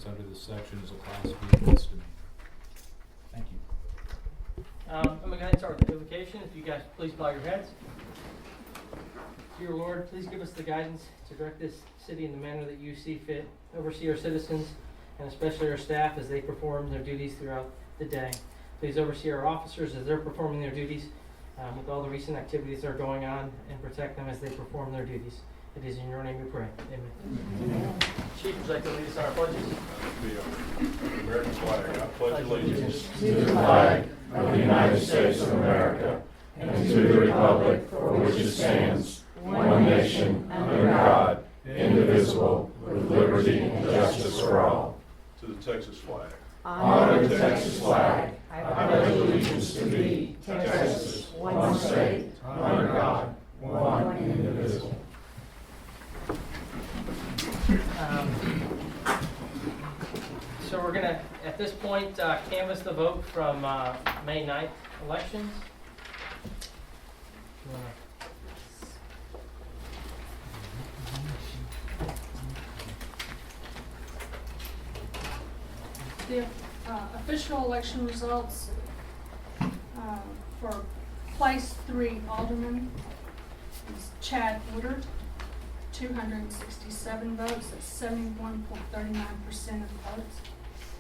offense under this section is a Class B misdemeanor. Thank you. I'm going to go ahead and start with the invocation. If you guys please bow your heads. Dear Lord, please give us the guidance to direct this city in the manner that you see fit. Oversee our citizens and especially our staff as they perform their duties throughout the day. Please oversee our officers as they're performing their duties with all the recent activities that are going on, and protect them as they perform their duties. It is in your name we pray. Amen. Chief, would you like to lead us on our pledges? The American flag. I pledge allegiance to the flag of the United States of America and to the republic for which it stands, one nation, under God, indivisible, with liberty and justice for all. To the Texas flag. Honor the Texas flag. I pledge allegiance to thee, Texas, one state, under God, one indivisible. So we're going to, at this point, canvass the vote from May 9th elections. The official election results for place 3 alderman is Chad Woodard, 267 votes, that's 71.39% of the votes.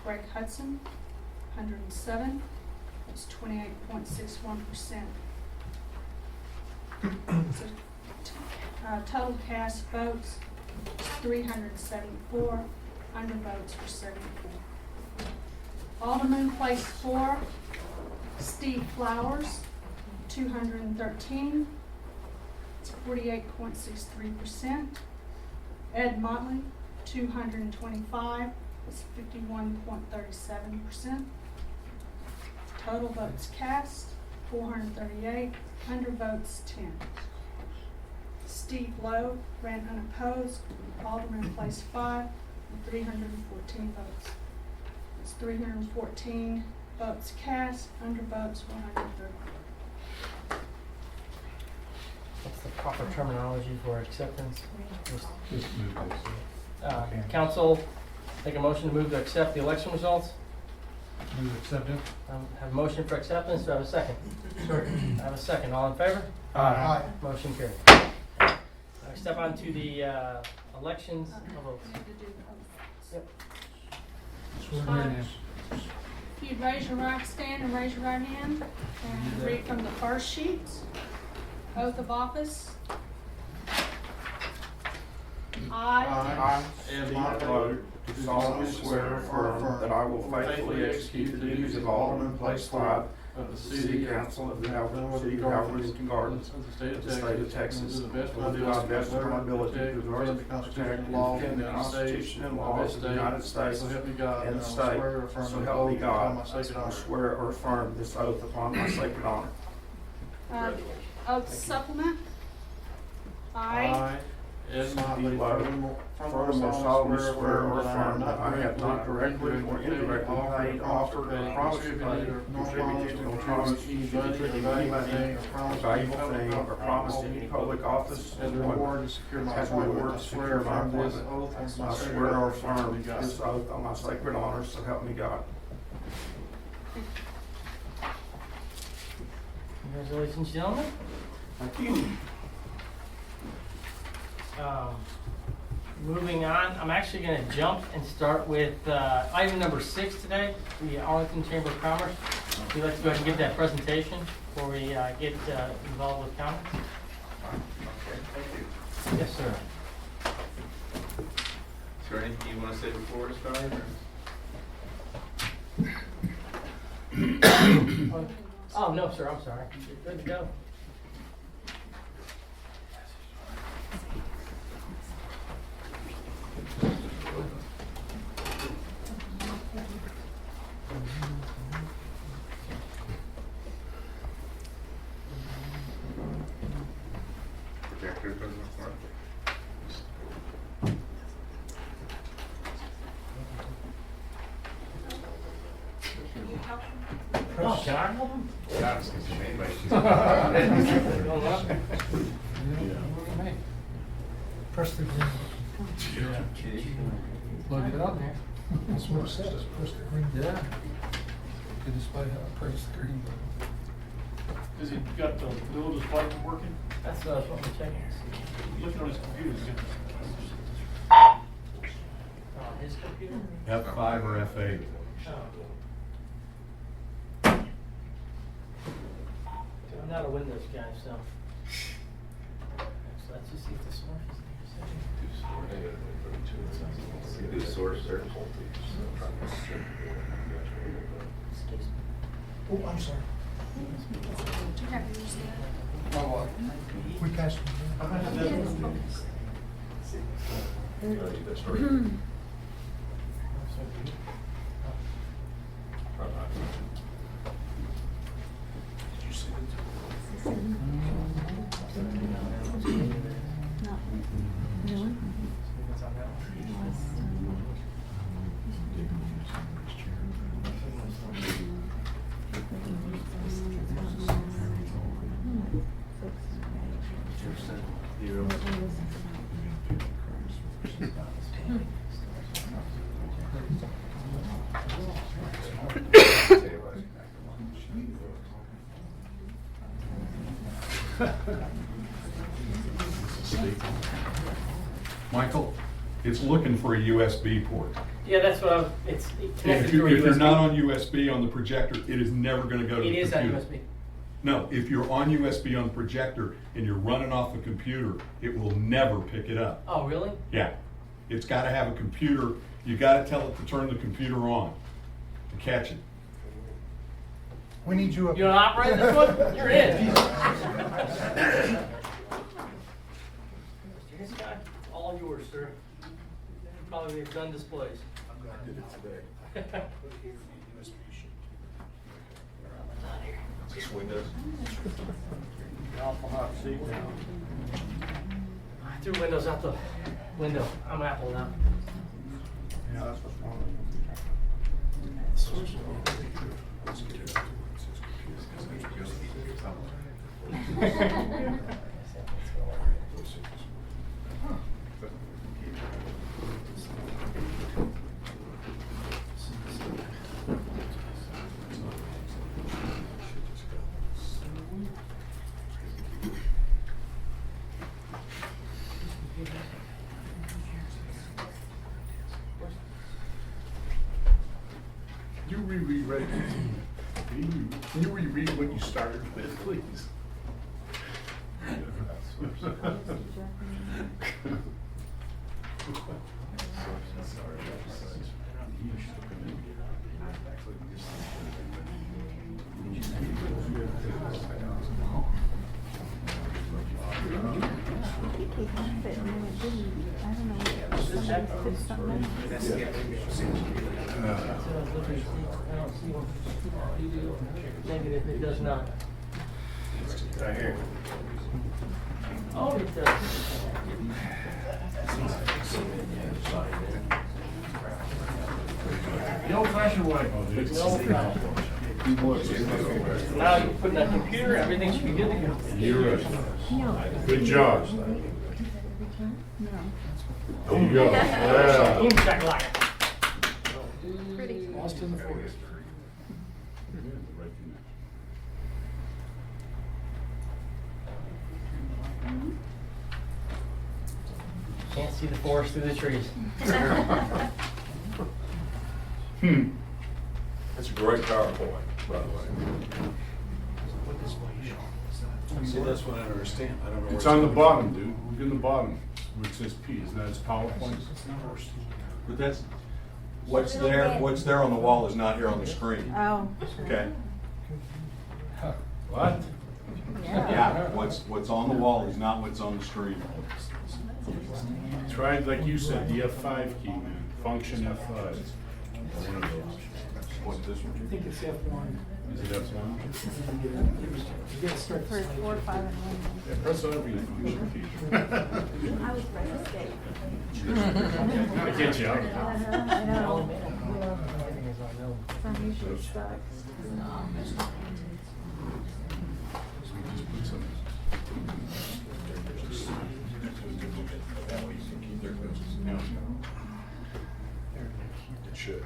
Greg Hudson, 107, that's 28.61%. Total cast votes is 374, undervotes were 74. Alderman place 4, Steve Flowers, 213, it's 48.63%. Ed Motley, 225, it's 51.37%. Total votes cast, 438, undervotes 10. Steve Lowe ran unopposed, Alderman place 5, with 314 votes. It's 314 votes cast, undervotes 130. What's the proper terminology for acceptance? Just move this. Okay. Council, make a motion to move to accept the election results. Move acceptance. Have a motion for acceptance. Do I have a second? I have a second. All in favor? Aye. Motion carried. I step on to the elections of votes. Yep. Swear in. If you'd raise your right, stand and raise your right hand and read from the first sheet. Oath of office. I, Steve Lowe, do solemnly swear or affirm that I will faithfully execute the duties of Alderman Place 5 of the City Council of the City of Calvert Gardens of the State of Texas, and will do my best of my ability to guard and protect and defend the Constitution and laws of the United States and the state. So help me God. I swear or affirm this oath upon my sacred honor. oath supplement. I, Steve Lowe, furthermore solemnly swear or affirm that I have not directly or indirectly paid, offered, or promised to pay, contributed, or promised to contribute any money, valuable thing, or promised any public office as reward to secure my employment. I swear or affirm this oath on my sacred honor, so help me God. Congratulations, gentlemen. Thank you. Moving on, I'm actually going to jump and start with item number 6 today, the Arlington Chamber of Commerce. We'd like to go ahead and give that presentation before we get involved with comments. Okay, thank you. Yes, sir. Is there anything you want to say before we start? Oh, no, sir, I'm sorry. You're good to go. Projector doesn't work. Oh, can I hold them? Yeah, it's gonna be anybody. Press the green. Plug it up. That's what it says, press the green button. To display how I press the green button. Has he got the little display working? That's what I was wanting to check. Looking on his computer, he's got. His computer? F5 or F8? I'm not a Windows guy, so. So let's just see if this works. Do source search. Oh, I'm sorry. You have to use that. Oh, we passed it. Michael, it's looking for a USB port. Yeah, that's what I'm, it's connected If through a you're USB. not on USB on the projector, it is never gonna go to It the is on computer. USB. No, if you're on USB on the projector and you're running off a computer, it will never pick it up. Oh, really? Yeah, it's gotta have a computer, you gotta tell it to turn the computer on to catch it. We need you up. You wanna operate this one? You're in. This guy, all yours, sir. Probably have done displays. I did it today. Just Windows. Awful hot seat now. I threw Windows out the window. I'm Apple now. Yeah, that's what's wrong. You reread. Can you reread what you started with, please? Negative, it does not. Right here. Oh, it does. The old-fashioned way. The old-fashioned. Now you put in that computer, everything should be good to go. You're right. Good job. There you go. Yeah. Boom, shakalaka. Lost in the forest. Can't see the forest through the trees. That's a great PowerPoint, by the way. See, that's what I understand. I don't know. It's on the bottom, dude. Look in the bottom where it says P. Isn't that his PowerPoint? But that's, what's there on the wall is not here on the screen, Oh. okay? What? Yeah, what's on the wall is not what's on the screen. Try, like you said, the F5 key, man. Function F5. One of those. What's this one? I think it's F1. Is it F1? You gotta start For the slide. 4, 5, and 1. Yeah, press every function key. I was ready to skate. Gotta get you out. I know. Everything is on no. I'm usually stuck. Just put some. That way you can keep their closest. should.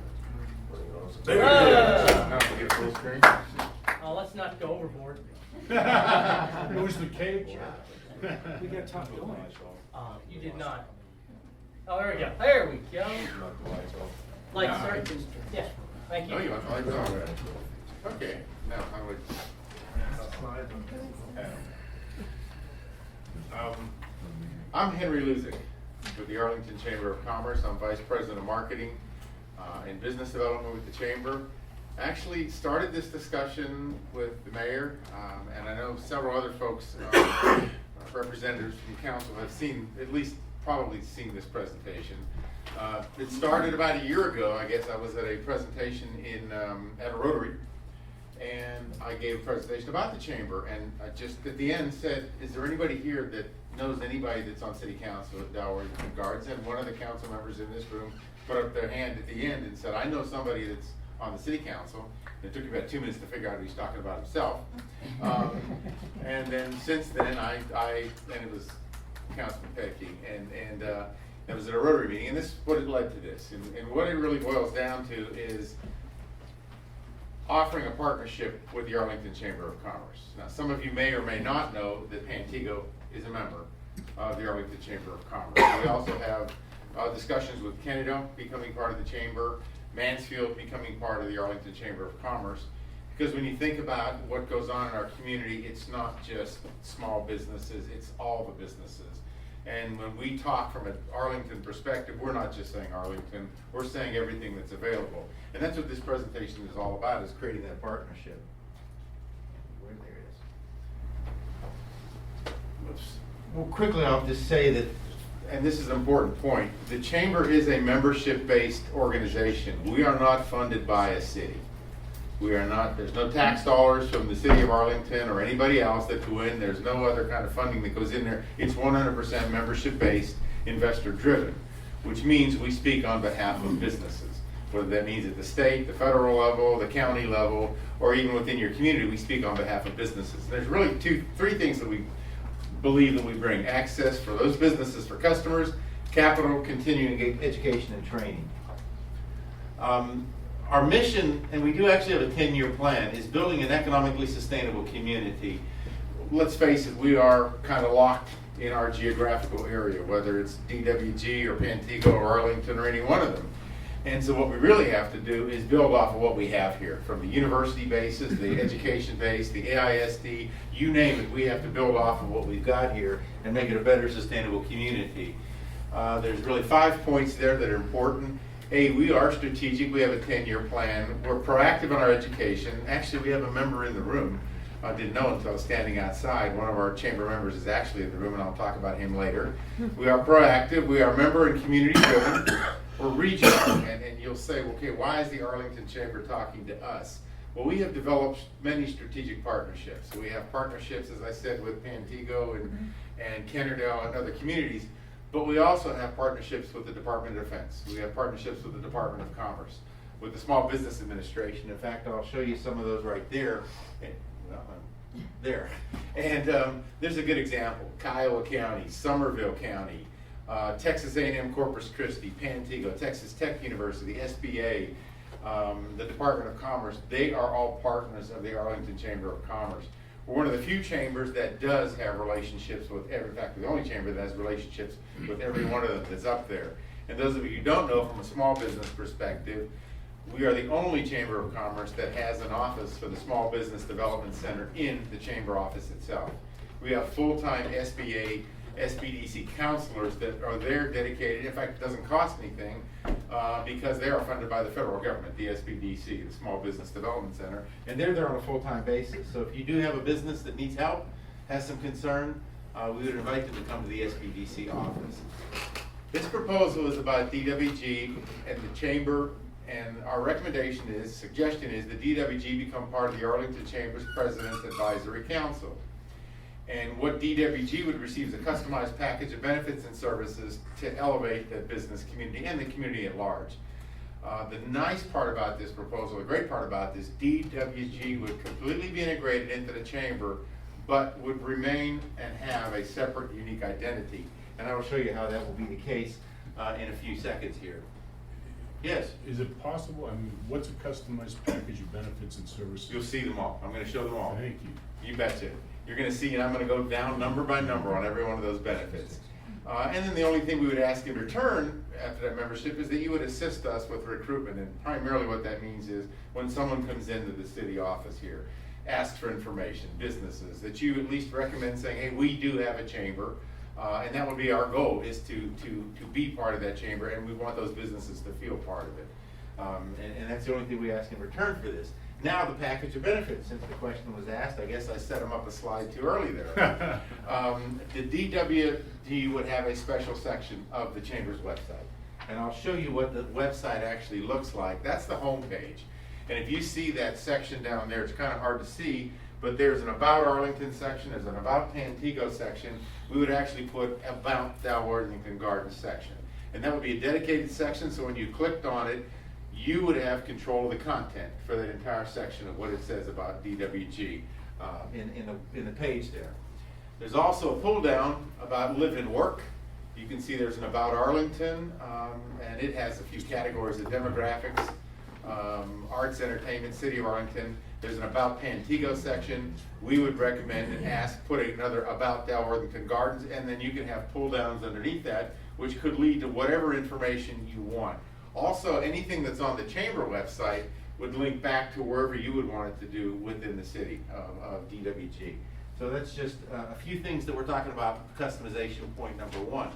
Now we get full screen. Let's not go overboard. It was the cage. We got top going. You did not. Oh, there we go. There we go. Lights, sorry. Yeah, thank Oh, you you. want the lights on? Okay, now how do I'm Henry Luzick with the Arlington Chamber of Commerce. I'm Vice President of Marketing and Business Development with the Chamber. Actually started this discussion with the mayor, and I know several other folks, representatives from council have seen, at least probably seen this presentation. It started about a year ago, I guess. I was at a presentation at a Rotary, and I gave a presentation about the chamber, and I just at the end said, is there anybody here that knows anybody that's on city council at Delaware Guards? And one of the council members in this room put up their hand at the end and said, I know somebody that's on the city council. It took me about 2 minutes to figure out who he's talking about himself. And then since then, and it was Councilman Petke, and it was at a Rotary meeting, and this is what it led to this. And what it really boils down to is offering a partnership with the Arlington Chamber of Commerce. Now, some of you may or may not know that Pantego is a member of the Arlington Chamber of Commerce. We also have discussions with Kennedy becoming part of the chamber, Mansfield becoming part of the Arlington Chamber of Commerce. Because when you think about what goes on in our community, it's not just small businesses, it's all the businesses. And when we talk from an Arlington perspective, we're not just saying Arlington, we're saying everything that's available. And that's what this presentation is all about, is creating that partnership. There it is. Oops. Well, quickly, I'll just say that, and this is an important point, the Chamber is a membership-based organization. We are not funded by a city. We are not, there's no tax dollars from the city of Arlington or anybody else that go in. There's no other kind of funding that goes in there. It's 100% membership-based, investor-driven, which means we speak on behalf of businesses. Whether that means at the state, the federal level, the county level, or even within your community, we speak on behalf of businesses. There's really three things that we believe that we bring: access for those businesses for customers, capital, continuing education and training. Our mission, and we do actually have a 10-year plan, is building an economically sustainable community. Let's face it, we are kind of locked in our geographical area, whether it's DWG or Pantego or Arlington or any one of them. And so what we really have to do is build off of what we have here, from the university bases, the education base, the AISD, you name it. We have to build off of what we've got here and make it a better sustainable community. There's really 5 points there that are important. A, we are strategic. We have a 10-year plan. We're proactive in our education. Actually, we have a member in the room. I didn't know until I was standing outside. One of our chamber members is actually in the room, and I'll talk about him later. We are proactive. We are member and community driven. We're regional, and you'll say, okay, why is the Arlington Chamber talking to us? Well, we have developed many strategic partnerships. So we have partnerships, as I said, with Pantego and Kennerdale and other communities. But we also have partnerships with the Department of Defense. We have partnerships with the Department of Commerce, with the Small Business Administration. In fact, I'll show you some of those right there. And, well, there. And there's a good example. Kiowa County, Somerville County, Texas A&M Corpus Christi, Pantego, Texas Tech University, SBA, the Department of Commerce. They are all partners of the Arlington Chamber of Commerce. We're one of the few chambers that does have relationships with every, in fact, the only chamber that has relationships with every one of them that's up there. And those of you who don't know, from a small business perspective, we are the only Chamber of Commerce that has an office for the Small Business Development Center in the chamber office itself. We have full-time SBA, SBDC counselors that are there dedicated. In fact, it doesn't cost anything because they are funded by the federal government, the SBDC, the Small Business Development Center, and they're there on a full-time basis. So if you do have a business that needs help, has some concern, we would invite them to come to the SBDC office. This proposal is about DWG and the chamber, and our suggestion is that DWG become part of the Arlington Chamber's President's Advisory Council. And what DWG would receive is a customized package of benefits and services to elevate the business community and the community at large. The nice part about this proposal, the great part about this, DWG would completely be integrated into the chamber, but would remain and have a separate, unique identity. And I will show you how that will be the case in a few seconds here. Yes, Is it possible, I mean, what's a customized package of benefits and services? you'll see them all. I'm gonna show them all. Thank you. You betcha. You're gonna see, and I'm gonna go down number by number on every one of those benefits. And then the only thing we would ask in return after that membership is that you would assist us with recruitment. And primarily what that means is when someone comes into the city office here, asks for information, businesses, that you at least recommend saying, hey, we do have a chamber. And that would be our goal, is to be part of that chamber, and we want those businesses to feel part of it. And that's the only thing we ask in return for this. Now, the package of benefits, since the question was asked, I guess I set them up a slide too early there. The DWG would have a special section of the Chamber's website. And I'll show you what the website actually looks like. That's the home page. And if you see that section down there, it's kind of hard to see, but there's an About Arlington section, there's an About Pantego section. We would actually put About Dalworthington Gardens section. And that would be a dedicated section, so when you clicked on it, you would have control of the content for that entire section of what it says about DWG in the page there. There's also a pull down about live and work. You can see there's an About Arlington, and it has a few categories of demographics, arts, entertainment, City of Arlington. There's an About Pantego section. We would recommend and ask putting another About Dalworthington Gardens, and then you can have pull downs underneath that, which could lead to whatever information you want. Also, anything that's on the chamber website would link back to wherever you would want it to do within the city of DWG. So that's just a few things that we're talking about, customization point number one.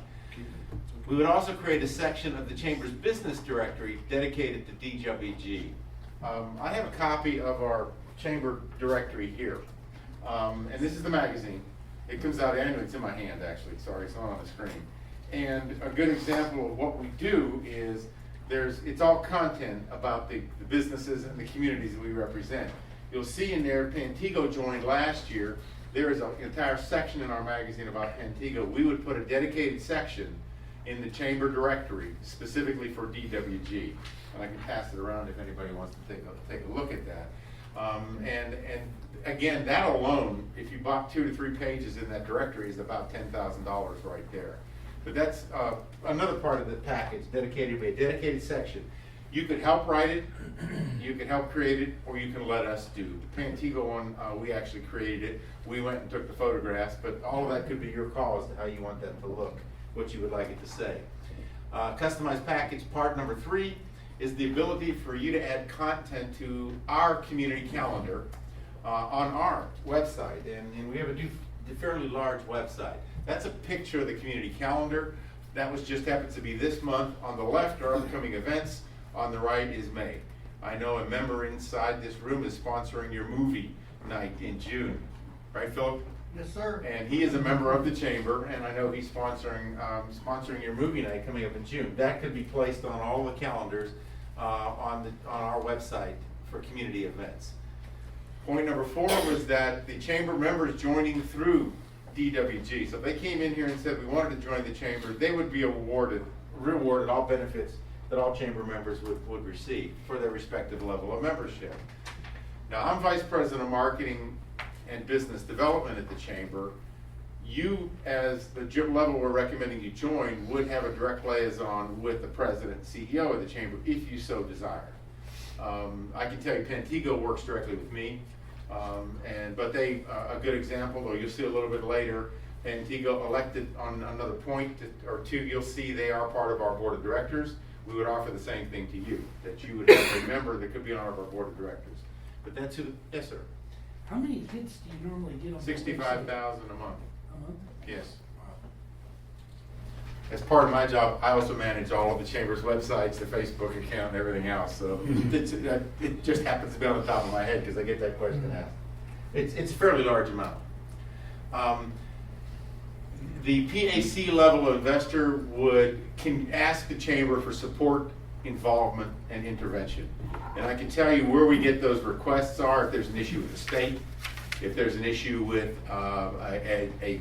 We would also create a section of the chamber's business directory dedicated to DWG. I have a copy of our chamber directory here. And this is the magazine. It comes out annually. It's in my hand, actually. Sorry, it's not on the screen. And a good example of what we do is it's all content about the businesses and the communities that we represent. You'll see in there, Pantego joined last year. There is an entire section in our magazine about Pantego. We would put a dedicated section in the chamber directory specifically for DWG. And I can pass it around if anybody wants to take a look at that. And again, that alone, if you bought 2 to 3 pages in that directory, is about $10,000 right there. But that's another part of the package, a dedicated section. You could help write it, you can help create it, or you can let us do. The Pantego one, we actually created it. We went and took the photographs, but all of that could be your call as to how you want that to look, what you would like it to say. Customized package part number 3 is the ability for you to add content to our community calendar on our website. And we have a fairly large website. That's a picture of the community calendar. That just happens to be this month. On the left are upcoming events. On the right is May. I know a member inside this room is sponsoring your movie night in June. Right, Philip? Yes, sir. And he is a member of the chamber, and I know he's sponsoring your movie night coming up in June. That could be placed on all the calendars on our website for community events. Point number 4 was that the chamber members joining through DWG. So if they came in here and said we wanted to join the chamber, they would be rewarded all benefits that all chamber members would receive for their respective level of membership. Now, I'm Vice President of Marketing and Business Development at the chamber. You, as the level we're recommending you join, would have a direct liaison with the president and CEO of the chamber if you so desire. I can tell you Pantego works directly with me, but a good example, though you'll see a little bit later, Pantego elected on another point or 2, you'll see they are part of our board of directors. We would offer the same thing to you, that you would have a member that could be on our board of directors. But that's yes, sir. How many hits do you normally get on? 65,000 a month. A month? Yes. As part of my job, I also manage all of the chamber's websites, the Facebook account, and everything else. So it just happens to be on the top of my head because I get that question asked. It's a fairly large amount. The PAC level investor can ask the chamber for support, involvement, and intervention. And I can tell you where we get those requests are if there's an issue with the state, if there's an issue with a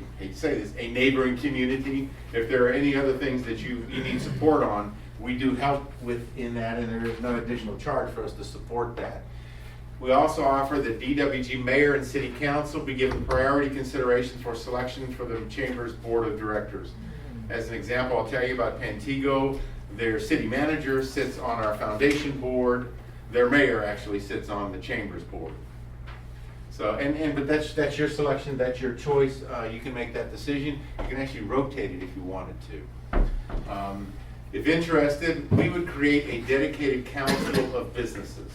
neighboring community, if there are any other things that you need support on, we do help within that, and there is no additional charge for us to support that. We also offer that DWG Mayor and City Council be given priority consideration for selection for the Chamber's Board of Directors. As an example, I'll tell you about Pantego. Their city manager sits on our foundation board. Their mayor actually sits on the chamber's board. So, but that's your selection, that's your choice. You can make that decision. You can actually rotate it if you wanted to. If interested, we would create a dedicated council of businesses,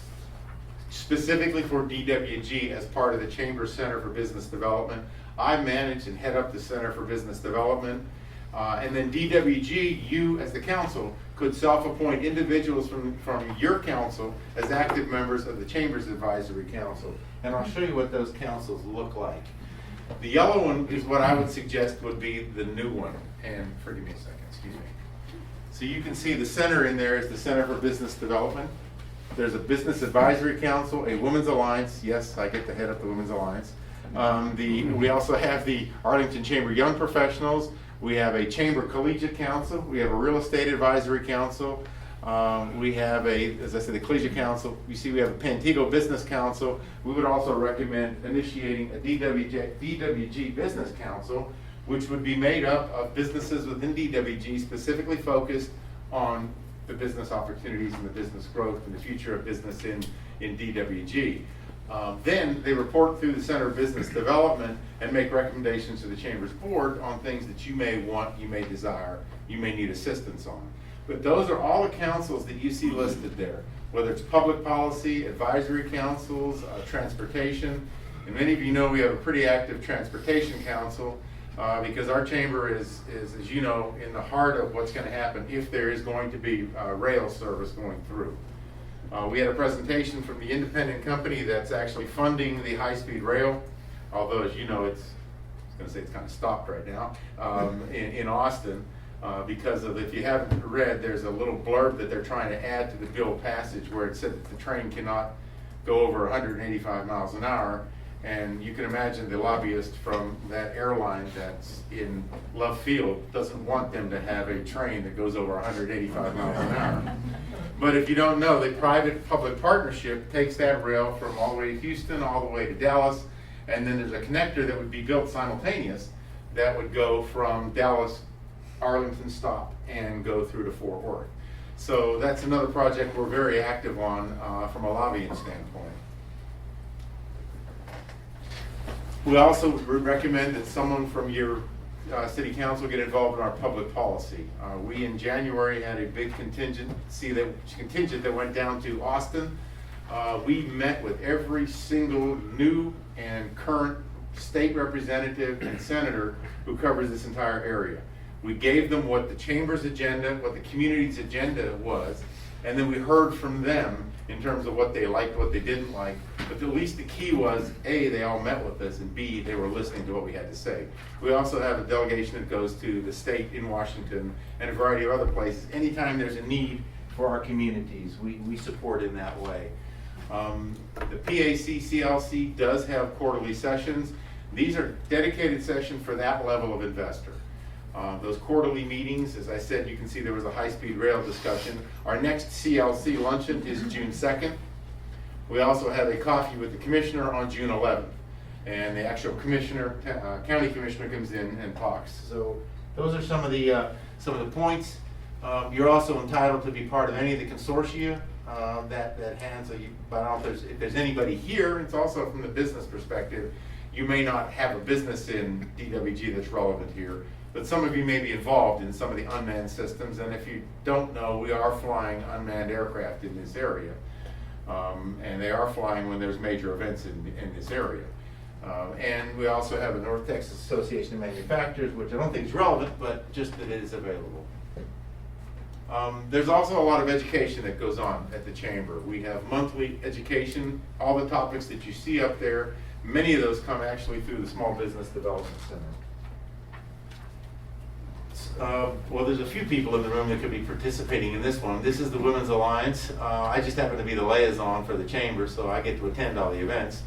specifically for DWG as part of the Chamber Center for Business Development. I manage and head up the Center for Business Development. And then DWG, you as the council, could self-appoint individuals from your council as active members of the Chamber's Advisory Council. And I'll show you what those councils look like. The yellow one is what I would suggest would be the new one. And forgive me a second, excuse me. So you can see the center in there is the Center for Business Development. There's a Business Advisory Council, a Women's Alliance. Yes, I get to head up the Women's Alliance. We also have the Arlington Chamber Young Professionals. We have a Chamber Collegiate Council. We have a Real Estate Advisory Council. We have as I said, the Collegiate Council. You see we have a Pantego Business Council. We would also recommend initiating a DWG Business Council, which would be made up of businesses within DWG specifically focused on the business opportunities and the business growth and the future of business in DWG. Then they report through the Center of Business Development and make recommendations to the Chamber's board on things that you may want, you may desire, you may need assistance on. But those are all the councils that you see listed there, whether it's public policy, advisory councils, transportation. And many of you know we have a pretty active transportation council because our chamber is, as you know, in the heart of what's going to happen if there is going to be rail service going through. We had a presentation from the independent company that's actually funding the high-speed rail, although as you know, I was going to say it's kind of stopped right now in Austin because of, if you haven't read, there's a little blurb that they're trying to add to the bill of passage where it said that the train cannot go over 185 miles an hour. And you can imagine the lobbyist from that airline that's in Love Field doesn't want them to have a train that goes over 185 miles an hour. But if you don't know, the private-public partnership takes that rail from all the way to Houston, all the way to Dallas, and then there's a connector that would be built simultaneous that would go from Dallas, Arlington stop, and go through to Fort Worth. So that's another project we're very active on from a lobbying standpoint. We also recommend that someone from your city council get involved in our public policy. We in January had a big contingent that went down to Austin. We met with every single new and current state representative and senator who covers this entire area. We gave them what the chamber's agenda, what the community's agenda was, and then we heard from them in terms of what they liked, what they didn't like. But at least the key was, A, they all met with us, and B, they were listening to what we had to say. We also have a delegation that goes to the state in Washington and a variety of other places. Anytime there's a need for our communities, we support in that way. The PAC-CLC does have quarterly sessions. These are dedicated sessions for that level of investor. Those quarterly meetings, as I said, you can see there was a high-speed rail discussion. Our next CLC luncheon is June 2nd. We also have a coffee with the commissioner on June 11th. And the actual commissioner, county commissioner comes in and talks. So those are some of the points. You're also entitled to be part of any of the consortia that handle you. But I don't know if there's anybody here. It's also from the business perspective. You may not have a business in DWG that's relevant here. But some of you may be involved in some of the unmanned systems, and if you don't know, we are flying unmanned aircraft in this area. And they are flying when there's major events in this area. And we also have a North Texas Association of Manufacturers, which I don't think is relevant, but just that it is available. There's also a lot of education that goes on at the Chamber. We have monthly education, all the topics that you see up there. Many of those come actually through the Small Business Development Center. Well, there's a few people in the room that could be participating in this one. This is the Women's Alliance. I just happen to be the liaison for the Chamber, so I get to attend all the events.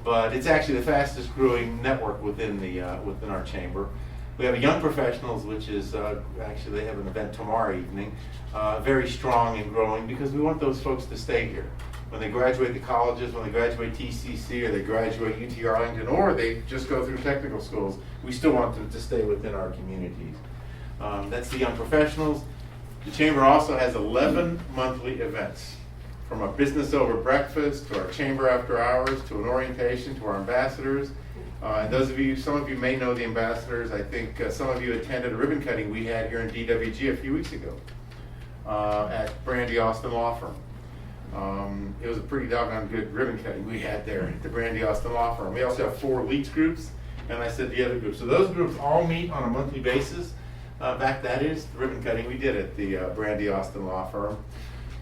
But it's actually the fastest growing network within our Chamber. We have Young Professionals, which is actually they have an event tomorrow evening, very strong and growing because we want those folks to stay here. When they graduate the colleges, when they graduate TCC, or they graduate UT Arlington, or they just go through technical schools, we still want them to stay within our communities. That's the Young Professionals. The Chamber also has 11 monthly events, from a business over breakfast, to our Chamber after hours, to an orientation, to our ambassadors. And those of you, some of you may know the ambassadors. I think some of you attended a ribbon cutting we had here in DWG a few weeks ago at Brandy Austin Law Firm. It was a pretty doggone good ribbon cutting we had there at the Brandy Austin Law Firm. We also have 4 leads groups, and I said the other groups. So those groups all meet on a monthly basis. In fact, that is the ribbon cutting we did at the Brandy Austin Law Firm.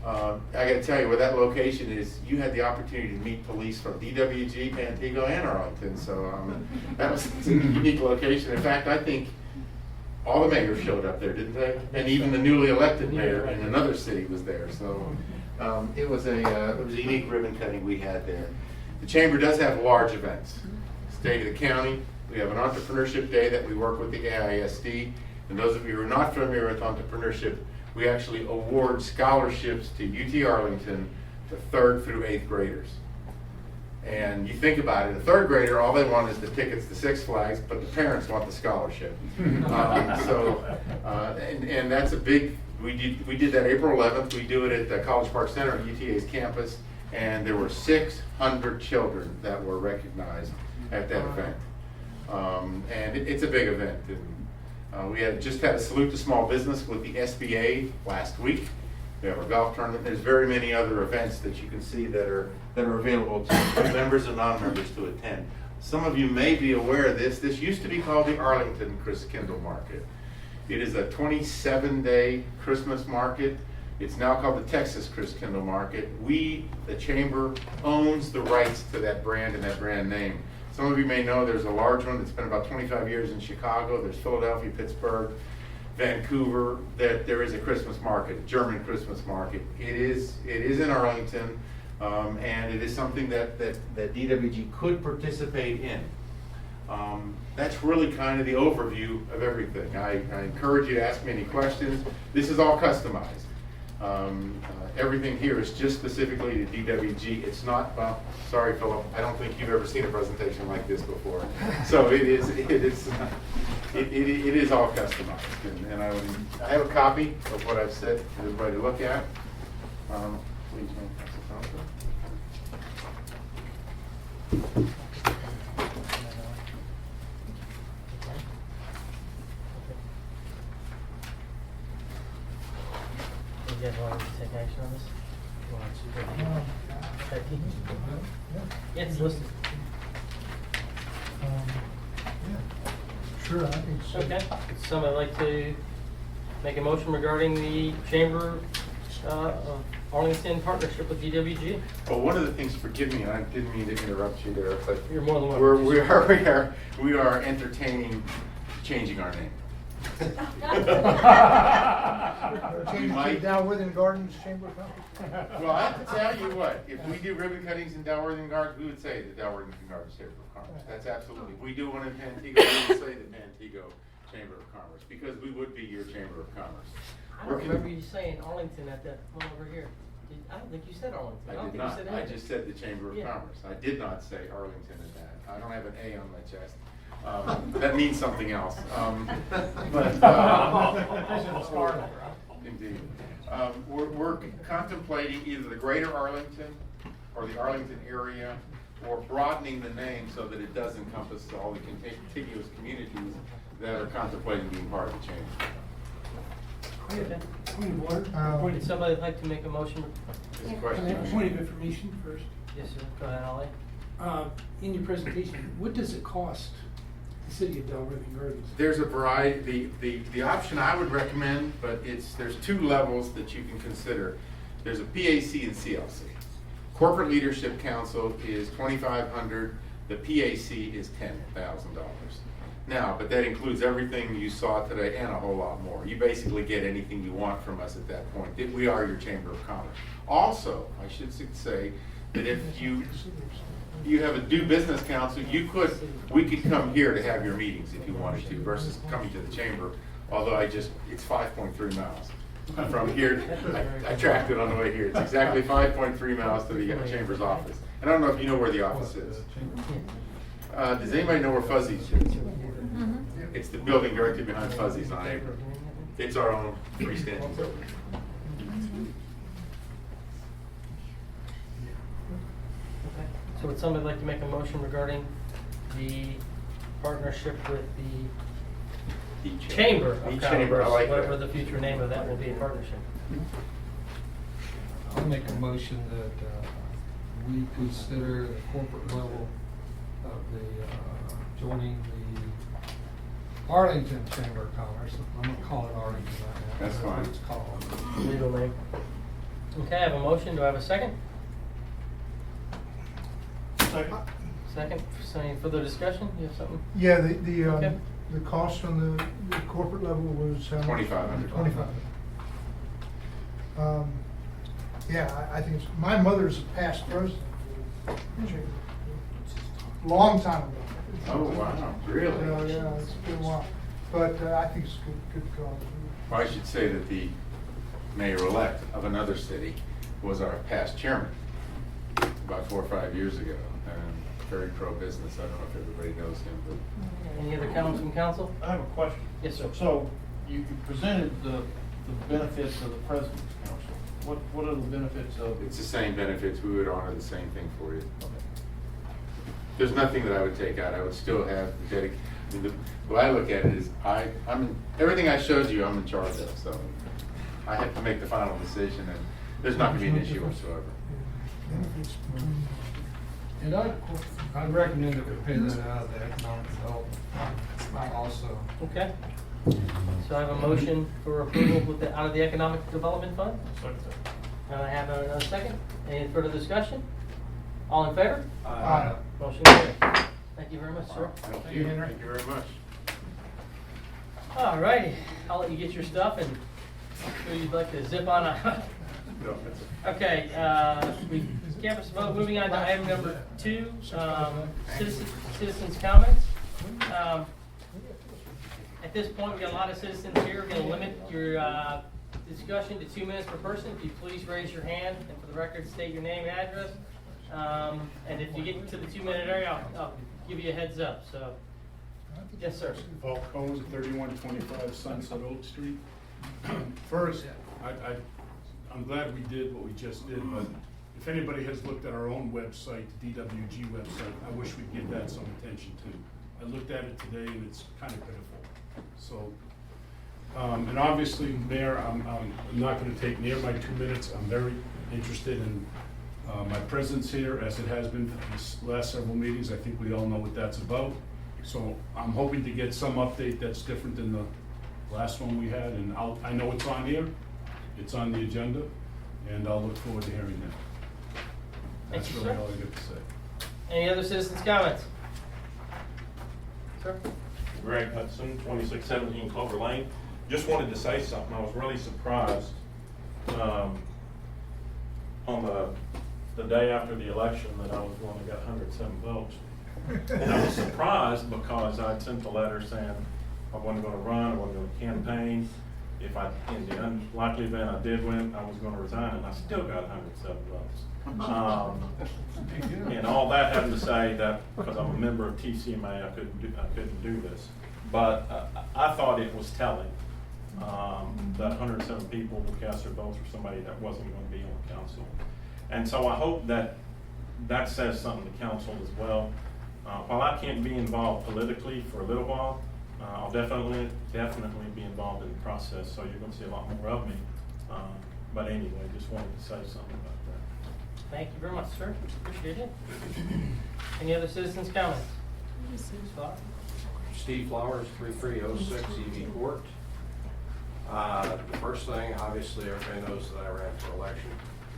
I got to tell you, where that location is, you had the opportunity to meet police from DWG, Pantego, and Arlington. So that was a unique location. In fact, I think all the mayors showed up there, didn't they? And even the newly elected mayor in another city was there. So it was a unique ribbon cutting we had there. The Chamber does have large events. State of the county, we have an entrepreneurship day that we work with the AISD. And those of you who are not familiar with entrepreneurship, we actually award scholarships to UT Arlington to 3rd through 8th graders. And you think about it, a 3rd grader, all they want is the tickets to Six Flags, but the parents want the scholarship. And that's a big, we did that April 11th. We do it at the College Park Center on UTA's campus, and there were 600 children that were recognized at that event. And it's a big event. We just had a salute to small business with the SBA last week. We have a golf tournament. There's very many other events that you can see that are available to members and non-members to attend. Some of you may be aware of this. This used to be called the Arlington Christkindl Market. It is a 27-day Christmas market. It's now called the Texas Christkindl Market. We, the Chamber, owns the rights to that brand and that brand name. Some of you may know there's a large one that's been about 25 years in Chicago. There's Philadelphia, Pittsburgh, Vancouver. That there is a Christmas market, a German Christmas market. It is in Arlington, and it is something that DWG could participate in. That's really kind of the overview of everything. I encourage you to ask me any questions. This is all customized. Everything here is just specifically to DWG. It's not, well, sorry Philip, I don't think you've ever seen a presentation like this before. So it is all customized. And I have a copy of what I've said for everybody to look at. Please don't pass it on. You guys want to take action on this? You want to Becky? Yeah, it's listed. Sure, I think so. Okay. Would somebody like to make a motion regarding the Chamber of Arlington partnership with DWG? Well, one of the things, forgive me, and I didn't mean to interrupt you there, but You're more than welcome. we are entertaining changing our name. Change it to Dalworthy Gardens Chamber of Commerce. Well, I have to tell you what, if we do ribbon cuttings in Dalworthing Gardens, we would say the Dalworthing Gardens Chamber of Commerce. That's absolutely. If we do one in Pantego, we would say the Pantego Chamber of Commerce, because we would be your Chamber of Commerce. I don't remember you saying Arlington at that one over here. I don't think you said Arlington. I don't did think not. you said I anything. just said the Chamber of Yeah. Commerce. I did not say Arlington at that. I don't have an A on my chest. That means something else. Indeed. We're contemplating either the greater Arlington or the Arlington area, or broadening the name so that it does encompass all the contiguous communities that are contemplating being part of the chamber. Point of order. Would somebody like to make a motion? This Can question. I have a point of information first? Yes, sir. Go ahead, Ollie. In your presentation, what does it cost the city of Dalworthing Gardens? There's a variety. The option I would recommend, but there's 2 levels that you can consider. There's a PAC and CLC. Corporate Leadership Council is $2,500. The PAC is $10,000. Now, but that includes everything you saw today and a whole lot more. You basically get anything you want from us at that point. We are your Chamber of Commerce. Also, I should say that if you have a do business council, we could come here to have your meetings if you wanted to, versus coming to the chamber. Although it's 5.3 miles from here. I tracked it on the way here. It's exactly 5.3 miles to the chamber's office. And I don't know if you know where the office is. Does anybody know where Fuzzy's is? It's the building directly behind Fuzzy's on April. It's our own freestanding building. Okay. So would somebody like to make a motion regarding the partnership with the Chamber of Commerce? Chamber, I like whatever that. the future name of that will be, a partnership. I'll make a motion that we consider the corporate level of the joining the Arlington Chamber of Commerce. I'm gonna call it Arlington right now. That's fine. It's called. Legal name. Okay, I have a motion. Do I have a second? Second. So any further discussion? You have something? Yeah, Okay. the cost on the corporate level was how much? $2,500. $2,500. Yeah, I think it's, my mother's a past president. Long time ago. Oh, wow, really? Yeah, it's been a while, but I think it's good cause. Well, I should say that the mayor-elect of another city was our past chairman about 4 or 5 years ago, and very pro-business. I don't know if everybody knows him, but Any other comments from council? I have a question. Yes, sir. So you presented the benefits of the president's council. What are the benefits of? it's the same benefits. We would honor the same thing for you. There's nothing that I would take out. I would still have the the way I look at it is everything I showed you, I'm in charge of, so I have to make the final decision, and there's not gonna be an issue whatsoever. And I'd recommend that we pay that out of the economic development also. Okay. So I have a motion for approval with out of the Economic Development Fund. And I have another second. Any further discussion? All in favor? Aye. Motion carried. Thank you very much, sir. Thank you. Thank you very much. All righty, I'll let you get your stuff, and I'm sure you'd like to zip on out. Okay, campus vote, moving on to item number 2, citizens' comments. At this point, we got a lot of citizens here. We're gonna limit your discussion to 2 minutes per person. If you please raise your hand, and for the record, state your name and address. And if you get to the 2-minute area, I'll give you a heads up, so. Yes, sir. Paul Combs at 3125 Sunset Oak Street. First, I'm glad we did what we just did, but if anybody has looked at our own website, the DWG website, I wish we'd give that some attention too. I looked at it today and it's kind of pitiful. So, and obviously, Mayor, I'm not going to take near my 2 minutes. I'm very interested in my presence here, as it has been for these last several meetings. I think we all know what that's about. So I'm hoping to get some update that's different than the last one we had, and I know it's on here, it's on the agenda, and I'll look forward to hearing that. That's Thank you, really sir. all I got to say. Any other citizens' comments? Sir? Greg Hudson, 2617 Clover Lane. Just wanted to say something. I was really surprised on the day after the election that I was the one that got 107 votes. And I was surprised because I'd sent a letter saying I wasn't going to run, I wasn't going to campaign. If in the unlikely event I did win, I was going to resign, and I still got 107 votes. And all that having to say that because I'm a member of TCMA, I couldn't do this. But I thought it was telling that 107 people would cast their votes for somebody that wasn't going to be on the council. And so I hope that says something to council as well. While I can't be involved politically for a little while, I'll definitely be involved in the process, so you're going to see a lot more of me. But anyway, just wanted to say something about that. Thank you very much, sir. Appreciate it. Any other citizens' comments? Steve Flowers, 3306 EV Court. The first thing, obviously, everybody knows that I ran for election.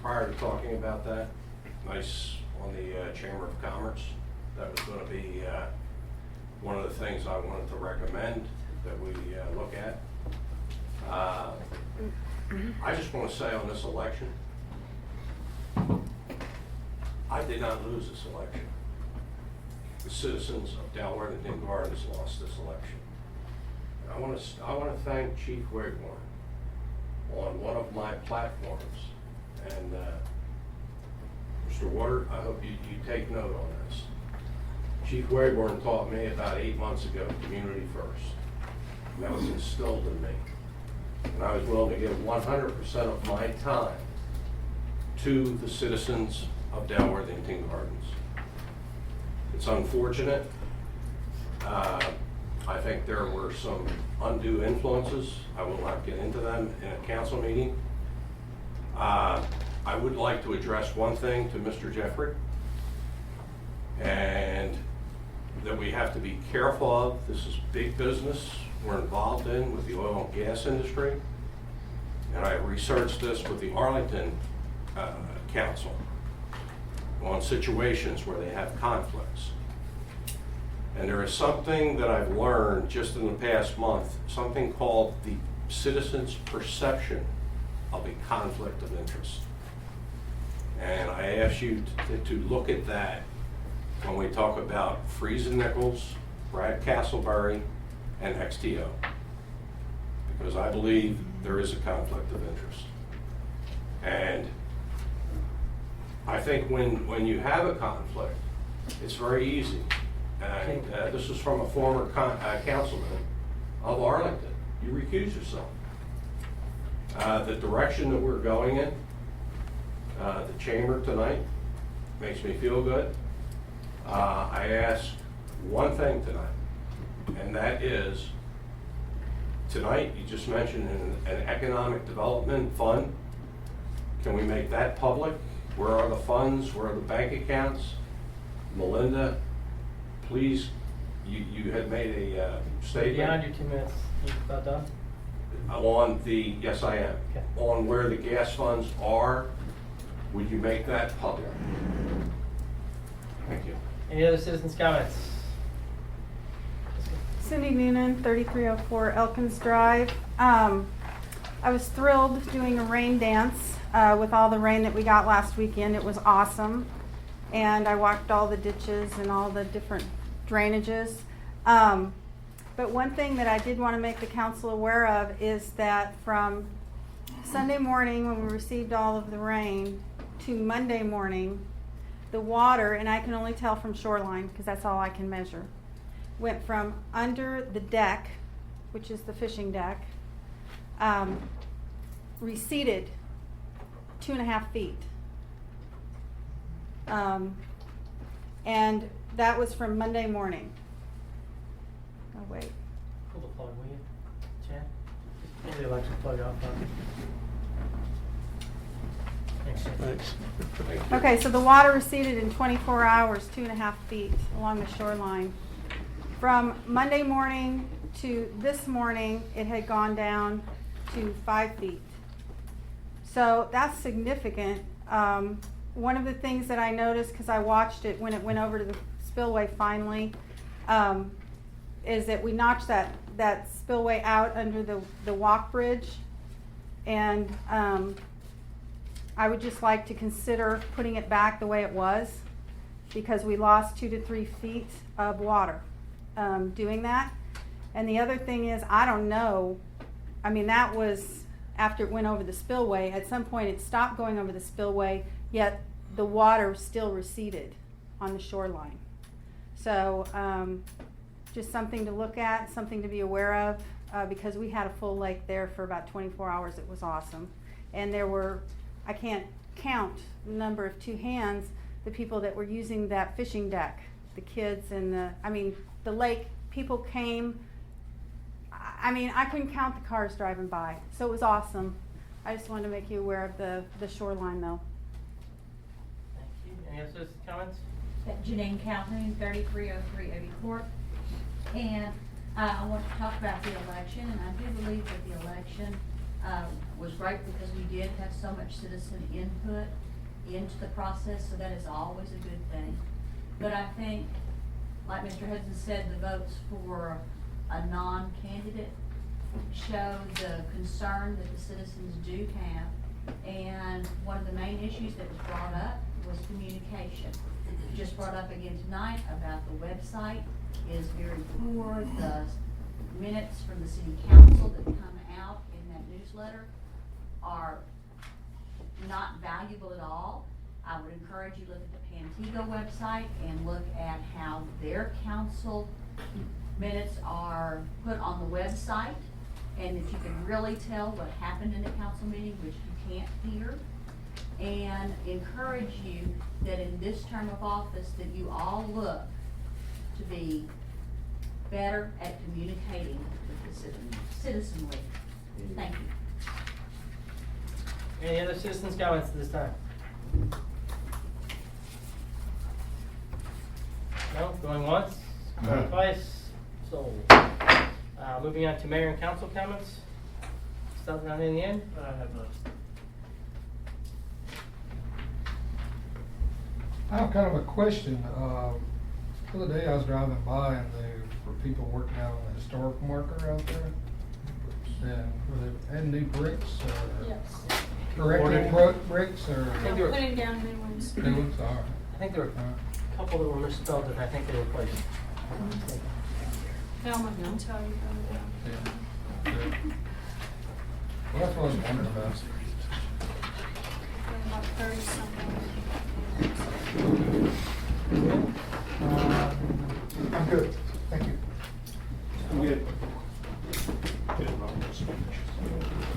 Prior to talking about that, nice on the Chamber of Commerce. That was going to be one of the things I wanted to recommend that we look at. I just want to say on this election, I did not lose this election. The citizens of Delaware and Inn Gardens lost this election. I want to thank Chief Wigmore on one of my platforms. And Mr. Water, I hope you take note on this. Chief Wayborn taught me about 8 months ago, community first. And that was instilled in me. And I was willing to give 100% of my time to the citizens of Dalworthington Gardens. It's unfortunate. I think there were some undue influences. I will not get into them in a council meeting. I would like to address one thing to Mr. Jeffrey, and that we have to be careful of. This is big business we're involved in with the oil and gas industry. And I researched this with the Arlington Council on situations where they have conflicts. And there is something that I've learned just in the past month, something called the citizen's perception of a conflict of interest. And I ask you to look at that when we talk about Friesen Nichols, Brad Castleberry, and XTO. Because I believe there is a conflict of interest. And I think when you have a conflict, it's very easy. And this is from a former councilman of Arlington. You recuse yourself. The direction that we're going in, the chamber tonight, makes me feel good. I ask one thing tonight, and that is, tonight you just mentioned an economic development fund. Can we make that public? Where are the funds? Where are the bank accounts? Melinda, please, you had made a statement. Beyond your 2 minutes, you about done? On the, yes I am, Okay. on where the gas funds are, would you make that public? Thank you. Any other citizens' comments? Cindy Noonan, 3304 Elkins Drive. I was thrilled doing a rain dance with all the rain that we got last weekend. It was awesome. And I walked all the ditches and all the different drainages. But one thing that I did want to make the council aware of is that from Sunday morning when we received all of the rain to Monday morning, the water, and I can only tell from shoreline because that's all I can measure, went from under the deck, which is the fishing deck, receded 2.5 feet. And that was from Monday morning. Oh, wait. Pull the plug, will you, Chad? Pull the electric plug off. Thanks, Chad. Thanks. Okay, so the water receded in 24 hours, 2.5 feet along the shoreline. From Monday morning to this morning, it had gone down to 5 feet. So that's significant. One of the things that I noticed, because I watched it when it went over to the spillway finally, is that we notched that spillway out under the walk bridge. And I would just like to consider putting it back the way it was, because we lost 2 to 3 feet of water doing that. And the other thing is, I don't know, I mean, that was after it went over the spillway. At some point it stopped going over the spillway, yet the water still receded on the shoreline. So just something to look at, something to be aware of, because we had a full lake there for about 24 hours. It was awesome. And there were, I can't count the number of 2 hands, the people that were using that fishing deck, the kids and the lake, people came. I mean, I couldn't count the cars driving by. So it was awesome. I just wanted to make you aware of the shoreline though. Thank you. Any other citizens' comments? Janine Calhoun, 3303 Obi Court. And I want to talk about the election, and I do believe that the election was right because we did have so much citizen input into the process, so that is always a good thing. But I think, like Mr. Hudson said, the votes for a non-candidate show the concern that the citizens do have. And one of the main issues that was brought up was communication. Just brought up again tonight about the website is very poor. The minutes from the city council that come out in that newsletter are not valuable at all. I would encourage you to look at the Pantego website and look at how their council minutes are put on the website, and that you can really tell what happened in the council meeting, which you can't hear. And encourage you that in this term of office, that you all look to be better at communicating with the citizenry. Thank you. Any other citizens' comments at this time? No, going once, going twice, sold. Moving on to mayor and council comments. Stuff down in the end? I have none. I have kind of a question. The other day I was driving by and there were people working out on the historic marker out there. And were they adding new bricks or Yes. correcting bricks or? They're putting down new ones. New ones, all right. I think there were a couple that were misspelled and I think they were placed. Velma can tell you about it. Yeah. Good. Well, that's what I was wondering about. They're about 30 something. I'm good, thank you.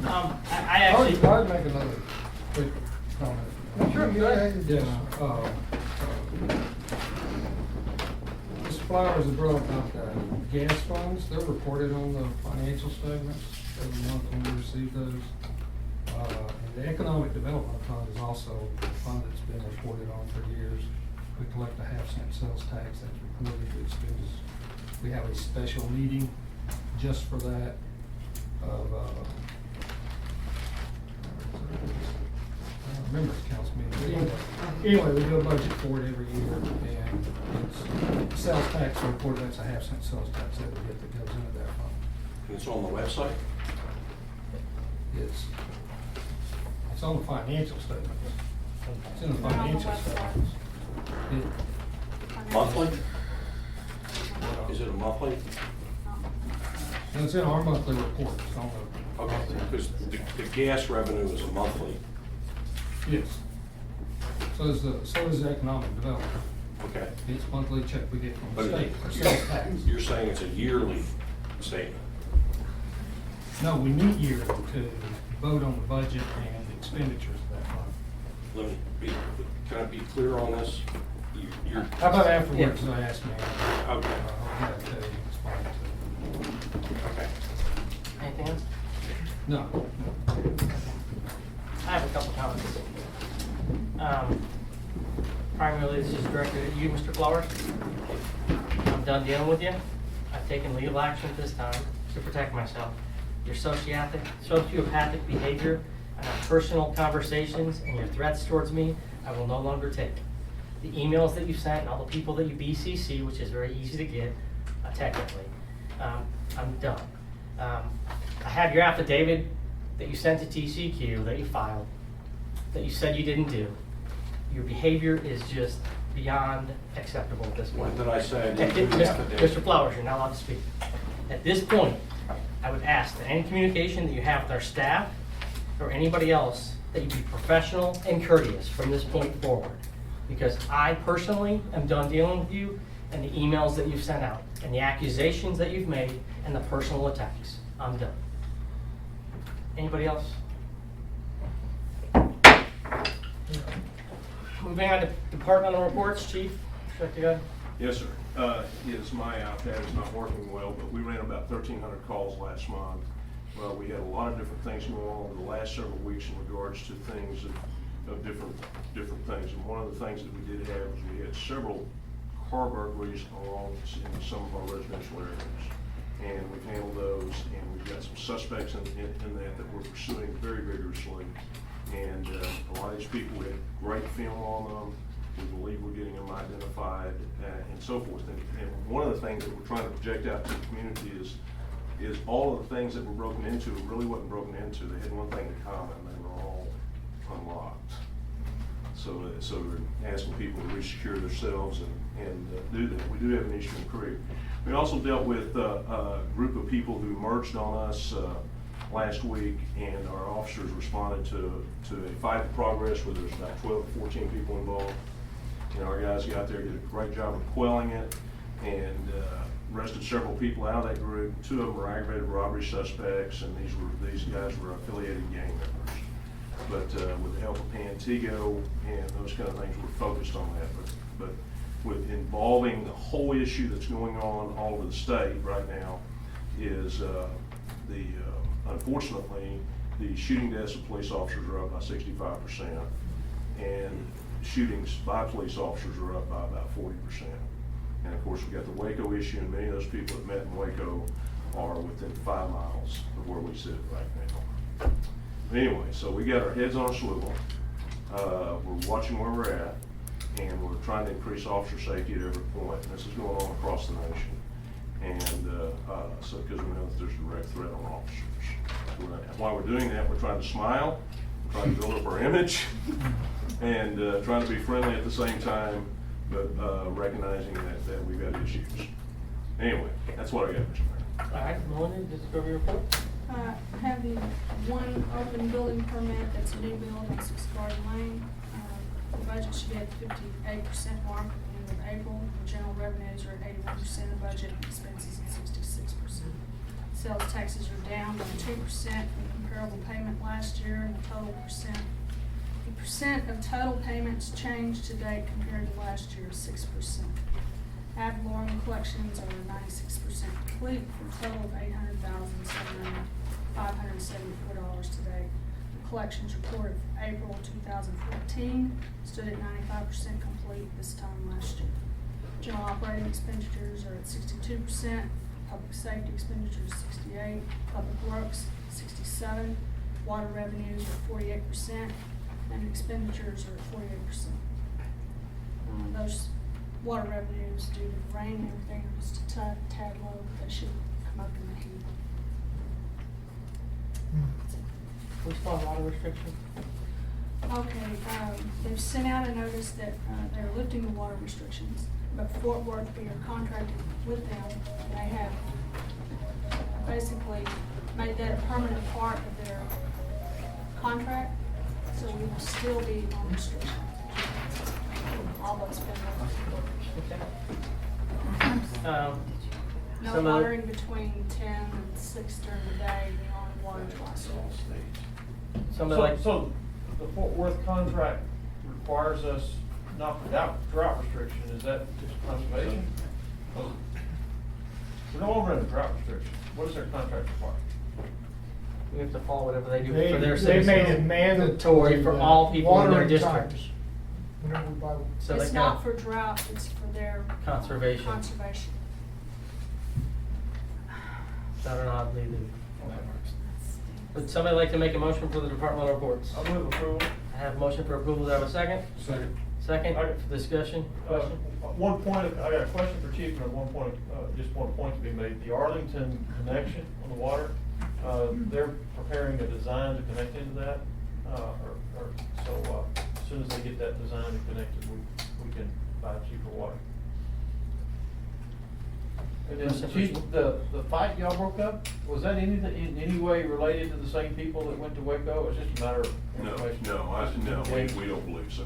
I actually. I'd make another quick comment. Sure, go ahead. Yeah, Mr. Flowers has brought up about the gas funds. They're reported on the financial statements every month when we receive those. And the Economic Development Fund is also a fund that's been reported on for years. We collect a 0.5 cent sales tax that's reported to expenses. We have a special meeting just for that of, I don't remember the council meeting. Anyway, we do a budget for it every year, and it's sales tax report, that's a 0.5 cent sales tax that we get that goes into that fund. And it's on the website? It's on the financial statements. It's in the They're on the financial website. statements. Monthly? Is it a monthly? And it's in our monthly report, it's on the. Okay, because the gas revenue is a monthly. Yes. So is the economic development. Okay. It's monthly check we get from But the state, for sales tax. you're saying it's a yearly statement? No, we meet yearly to vote on the budget and the expenditures of that fund. Let me be, can I be clear on this? You're. How about afterwards, I asked me? Okay. I'll have to explain it to you. Okay. Anything else? No. I have a couple comments. Primarily, this is directed at you, Mr. Flowers. I'm done dealing with you. I've taken legal action at this time to protect myself. Your sociopathic behavior and our personal conversations and your threats towards me, I will no longer take. The emails that you sent and all the people that you BCC, which is very easy to get, technically, I'm done. I have your affidavit that you sent to TCQ, that you filed, that you said you didn't do. Your behavior is just beyond acceptable at this point. When did I say I didn't do the affidavit? Mr. Flowers, you're not allowed to speak. At this point, I would ask that any communication that you have with our staff or anybody else, that you be professional and courteous from this point forward. Because I personally am done dealing with you and the emails that you've sent out and the accusations that you've made and the personal attacks. I'm done. Anybody else? Moving on to departmental reports, Chief. Director Gunn. Yes, sir. Yes, my iPad is not working well, but we ran about 1,300 calls last month. Well, we had a lot of different things going on over the last several weeks in regards to things of different things. And one of the things that we did have is we had several car burglaries along in some of our residential areas. And we've handled those, and we've got some suspects in that we're pursuing very vigorously. And a lot of these people, we had great film on them. We believe we're getting them identified and so forth. And one of the things that we're trying to project out to the community is all of the things that were broken into really wasn't broken into. They had one thing in common: they were all unlocked. So we're asking people to resecure themselves and do that. We do have an issue in Creek. We also dealt with a group of people who merged on us last week, and our officers responded to a fight in progress where there's about 12 to 14 people involved. And our guys got there, did a great job of quelling it, and arrested several people out of that group. 2 of them were aggravated robbery suspects, and these guys were affiliated gang members. But with the help of Pantigo and those kind of things, we're focused on that. But with involving the whole issue that's going on all over the state right now is unfortunately, the shooting deaths of police officers are up by 65%, and shootings by police officers are up by about 40%. And of course, we've got the Waco issue, and many of those people that met in Waco are within 5 miles of where we sit right now. But anyway, so we got our heads on a swivel. We're watching where we're at, and we're trying to increase officer safety at every point. And this is going on across the nation. And so, because we know that there's a direct threat on officers. While we're doing that, we're trying to smile, we're trying to build up our image, and trying to be friendly at the same time, but recognizing that we've got issues. Anyway, that's what I got, Mr. Mayor. All right, Melinda, just go over your report. I have the one open building permit that's a new build on 6 Garden Lane. The budget should be at 58% mark at the end of April. The general revenues are at 81% of budget, and expenses at 66%. Sales taxes are down by 2% from comparable payment last year, and the percent of total payments changed to date compared to last year is 6%. Ad valorem collections are 96% complete for a total of $800,574 today. The collections report of April 2014 stood at 95% complete this time last year. General operating expenditures are at 62%, public safety expenditures 68%, public works 67%, water revenues are 48%, and expenditures are at 48%. Those water revenues due to the rain and everything are just a tad low, but they should come up in the heat. What's called water restriction? Okay, they've sent out a notice that they're lifting the water restrictions, but Fort Worth, we are contracted with them. They have basically made that a permanent part of their contract, so we will still be on restriction. All those no watering between 10 and 6 during the day, beyond water twice a day. So the Fort Worth contract requires us not without drought restriction, is that just conservation? We're no longer in a drought restriction. What does their contract require? We have to follow whatever they do for their citizens. They made it mandatory for all people in their watering district. times. Whenever we buy. So It's they not can for drought, it's for their conservation. conservation. So I don't know how they do. Would somebody like to make a motion for the departmental reports? I'll move approval. I have a motion for approval. Do I have a second? Second. Second, Okay. for discussion, question? One point, I got a question for Chief, and one point, just one point to be made. The Arlington connection on the water, they're preparing a design to connect into that. So as soon as they get that design connected, we can buy cheaper water. And then Chief, the fight y'all broke up, was that in any way related to the same people that went to Waco? It's just a matter of information? No, we don't believe so.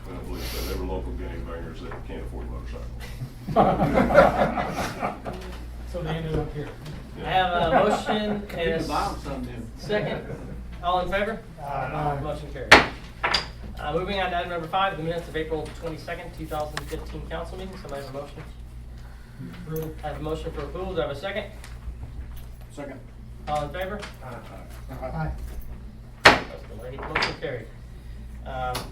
We don't believe so. They were local gangbangers that can't afford motorcycles. So they ended up here. I have a motion and a something. second. All in favor? Aye. Motion carried. Moving on to item number 5, the minutes of April 22nd, 2015 council meeting. Somebody have a motion? I have a motion for approval. Do I have a second? Second. All in favor? Aye. That's delayed. Motion carried.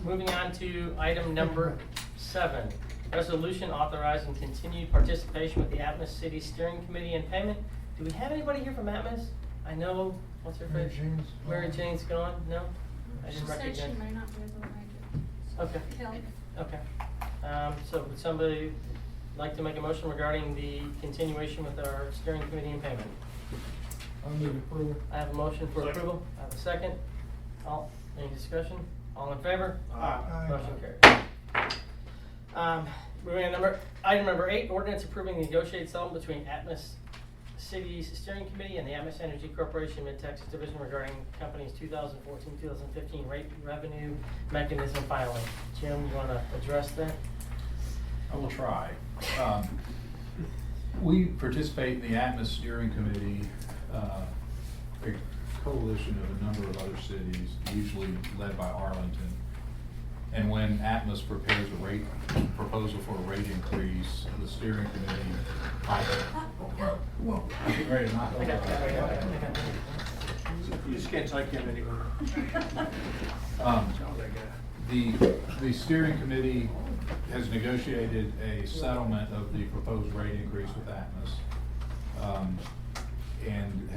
Moving on to item number 7, resolution authorizing continued participation with the Atmos City Steering Committee in payment. Do we have anybody here from Atmos? I know, what's her face? Mary Jane's gone? No? I She didn't said recognize. she may not be able to make Okay. it. Kelly? Okay. So would somebody like to make a motion regarding the continuation with our steering committee in payment? I'll move approval. I have a motion for approval. I have a second. Any discussion? All in favor? Aye. Motion carried. Moving on item number 8, ordinance approving the negotiated settlement between Atmos City's Steering Committee and the Atmos Energy Corporation Mid-Texas Division regarding company's 2014-2015 rate revenue mechanism filing. Jim, you want to address that? I will try. We participate in the Atmos Steering Committee, a coalition of a number of other cities, usually led by Arlington. And when Atmos prepares a rate proposal for a rate increase, the steering committee, whoa, ready to knock over. You just can't take him anywhere. The steering committee has negotiated a settlement of the proposed rate increase with Atmos. And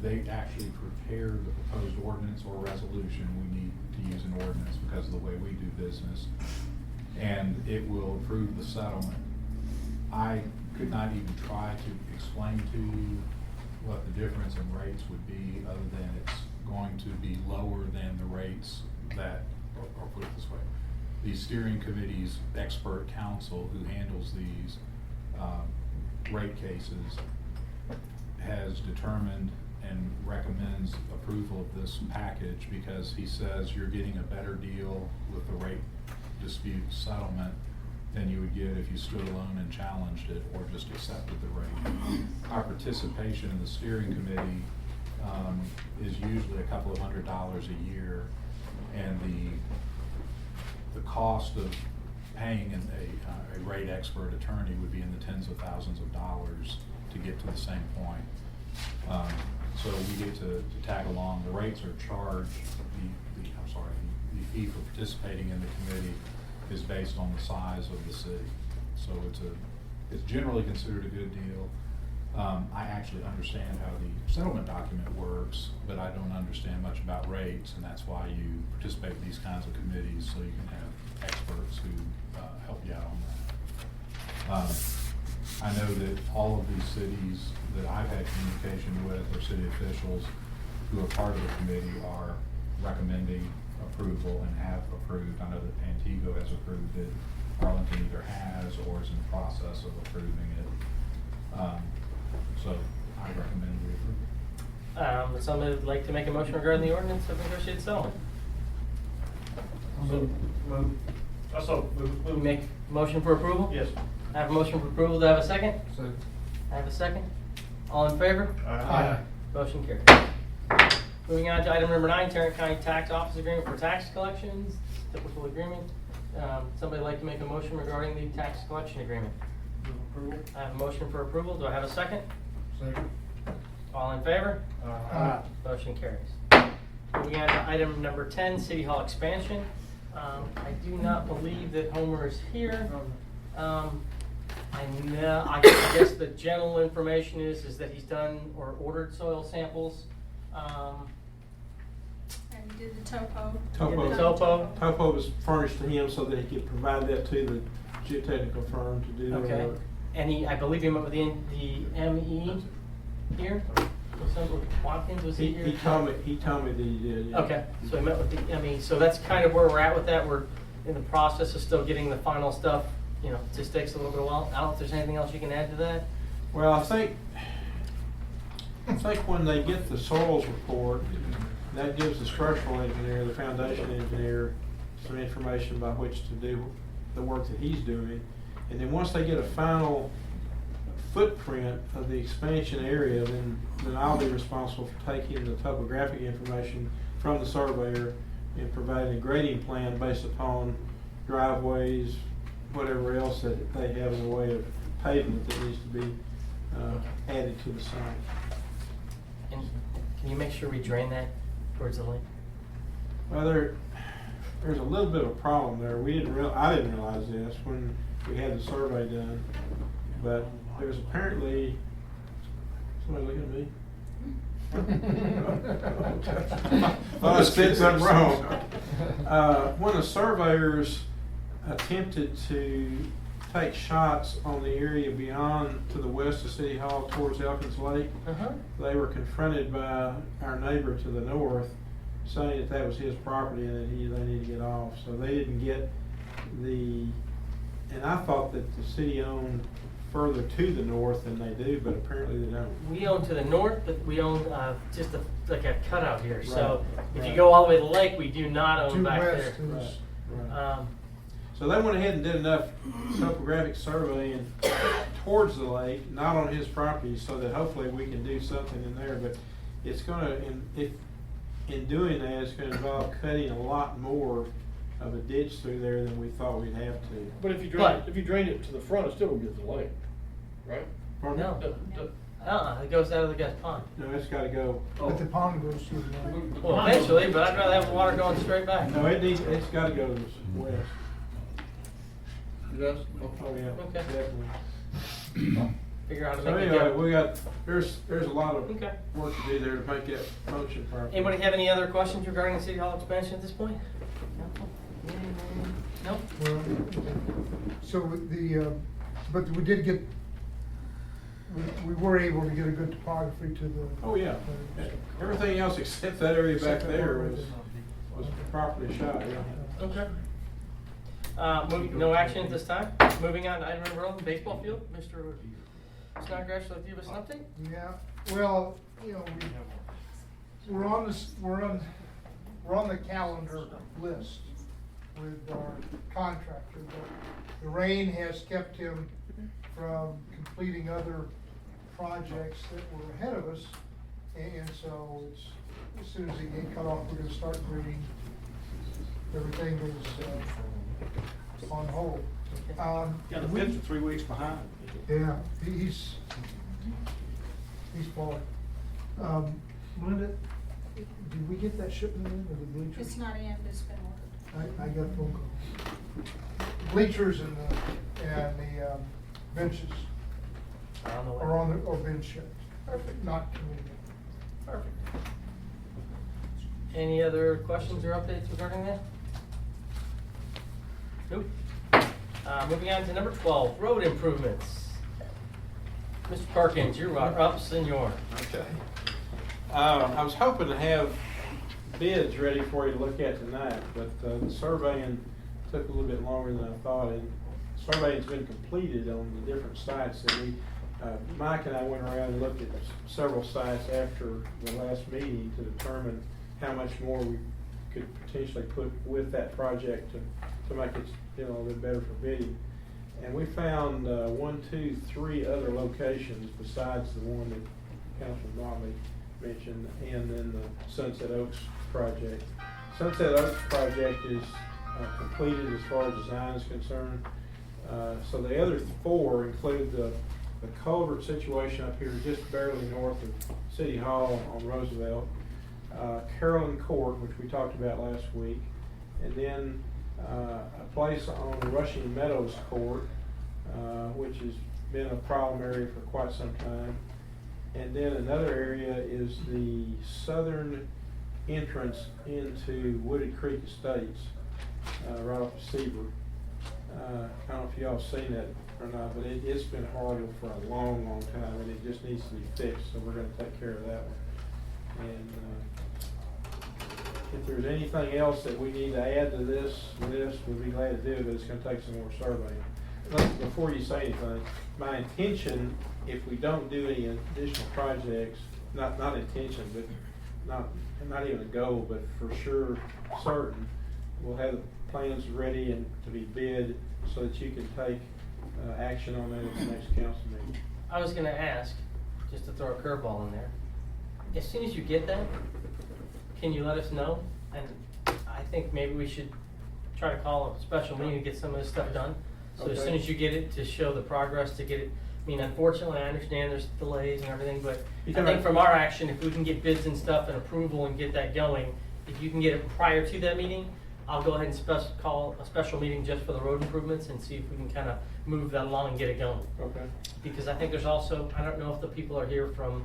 they actually prepared the proposed ordinance or resolution. We need to use an ordinance because of the way we do business. And it will approve the settlement. I could not even try to explain to you what the difference in rates would be, other than it's going to be lower than the rates that, or put it this way, the steering committee's expert counsel who handles these rate cases has determined and recommends approval of this package because he says you're getting a better deal with the rate dispute settlement than you would get if you stood alone and challenged it or just accepted the rate. Our participation in the steering committee is usually a couple of $100 a year, and the cost of paying a rate expert attorney would be in the tens of thousands of dollars to get to the same point. So we get to tag along. The rates are charged. The fee for participating in the committee is based on the size of the city. So it's generally considered a good deal. I actually understand how the settlement document works, but I don't understand much about rates, and that's why you participate in these kinds of committees, so you can have experts who help you out on that. I know that all of these cities that I've had communication with, or city officials who are part of the committee, are recommending approval and have approved. I know that Antigua has approved it. Arlington either has or is in the process of approving it. So I recommend we approve. Would somebody would like to make a motion regarding the ordinance of negotiated settlement? We make a motion for approval? Yes. I have a motion for approval. Do I have a second? Second. I have a second. All in favor? Aye. Motion carries. Moving on to item number 9, Tarrant County Tax Office Agreement for Tax Collections. Typical agreement. Somebody like to make a motion regarding the tax collection agreement? Approval. I have a motion for approval. Do I have a second? Second. All in favor? Motion carries. Moving on to item number 10, City Hall expansion. I do not believe that Homer is here. I guess the general information is that he's done or ordered soil samples. And you did the topo. Topo was furnished to him so that he could provide that to the geotechnical firm to do their Okay. work. And I believe he met with the ME here. Watkins, was he here? He told me that he did. Yeah. Okay, so he met with the ME. So that's kind of where we're at with that. We're in the process of still getting the final stuff. You know, it just takes a little bit of while. I don't know if there's anything else you can add to that. Well, I think when they get the soils report, that gives the structural engineer, the foundation engineer, some information by which to do the work that he's doing. And then once they get a final footprint of the expansion area, then I'll be responsible for taking the topographic information from the surveyor and providing a grading plan based upon driveways, whatever else that they have in the way of pavement that needs to be added to the site. And can you make sure we drain that towards the lake? Well, there's a little bit of a problem there. I didn't realize this when we had the survey done, but there's apparently somebody looking at me. I said something wrong. When the surveyors attempted to take shots on the area beyond to the west of City Hall towards Elkins Lake, they were confronted by our neighbor to the north saying that was his property and that they need to get off. So they didn't get and I thought that the city owned further to the north than they do, but apparently they don't. We own to the north, but we own just like a cutout here. Right. So if Right. you go all the way to the lake, we do not own Due back west there. is- Right. So they went ahead and did enough topographic surveying towards the lake, not on his property, so that hopefully we can do something in there. But it's gonna, in doing that, it's gonna involve cutting a lot more of a ditch through there than we thought we'd have to. But if you drain it to the front, it still will get to the lake, right? Pardon? No, it goes out of the guy's pond. No, it's gotta go. But the pond goes through the lake. Well, eventually, but I'd rather have the water going straight back. No, it's gotta go to the west. It does? Oh, yeah, Okay. definitely. Figure out how to So make it anyway, go. there's a lot of Okay. work to do there to make that function properly. Anybody have any other questions regarding the City Hall expansion at this point? No? Well, so but we did get, we were able to get a good topography to the. Oh, yeah. Everything else except that area back there was properly shot, yeah. Okay. No action at this time. Moving on to item number 11, baseball field. Mr. Snodgrass, will you give us an update? Yeah, well, you know, we're on the calendar list with our contractor, but the rain has kept him from completing other projects that were ahead of us. And so it's, as soon as he get cut off, we're gonna start grading. Everything is on hold. Got a bid for 3 weeks behind. Yeah, he's falling. Linda, did we get that shipment in, or the bleachers? It's not in, but it's been ordered. I got a phone call. Bleachers and the benches On the way. are are being shipped. Perfect. Not coming Perfect. Any other questions or updates regarding that? Nope. Moving on to number 12, road improvements. Mr. Perkins, you're up, senor. Okay. I was hoping to have bids ready for you to look at tonight, but the surveying took a little bit longer than I thought. And surveying's been completed on the different sites that Mike and I went around and looked at several sites after the last meeting to determine how much more we could potentially put with that project to make it, a little bit better for bidding. And we found 1, 2, 3 other locations besides the one that Councilman Motley mentioned, and then the Sunset Oaks project. Sunset Oaks project is completed as far as design is concerned. So the other 4 include the culvert situation up here just barely north of City Hall on Roosevelt, Carolyn Court, which we talked about last week, and then a place on Rushing Meadows Court, which has been a problem area for quite some time. And then another area is the southern entrance into Wooded Creek Estates, right off of Seaver. I don't know if y'all seen that or not, but it's been horrible for a long, long time, and it just needs to be fixed, so we're gonna take care of that one. And if there's anything else that we need to add to this list, we'd be glad to do, but it's gonna take some more surveying. Before you say anything, my intention, if we don't do any additional projects, not intention, but not even a goal, but for sure, certain, we'll have the plans ready and to be bid so that you can take action on that at the next council meeting. I was gonna ask, just to throw a curveball in there, as soon as you get that, can you let us know? And I think maybe we should try to call a special meeting to get some of this stuff done. So as Okay. soon as you get it, to show the progress, to get it, I mean, unfortunately, I understand there's delays and everything, but I think from our action, if we can get bids and stuff and approval and get that going, if you can get it prior to that meeting, I'll go ahead and call a special meeting just for the road improvements and see if we can kind of move that along and get it going. Okay. Because I think there's also, I don't know if the people are here from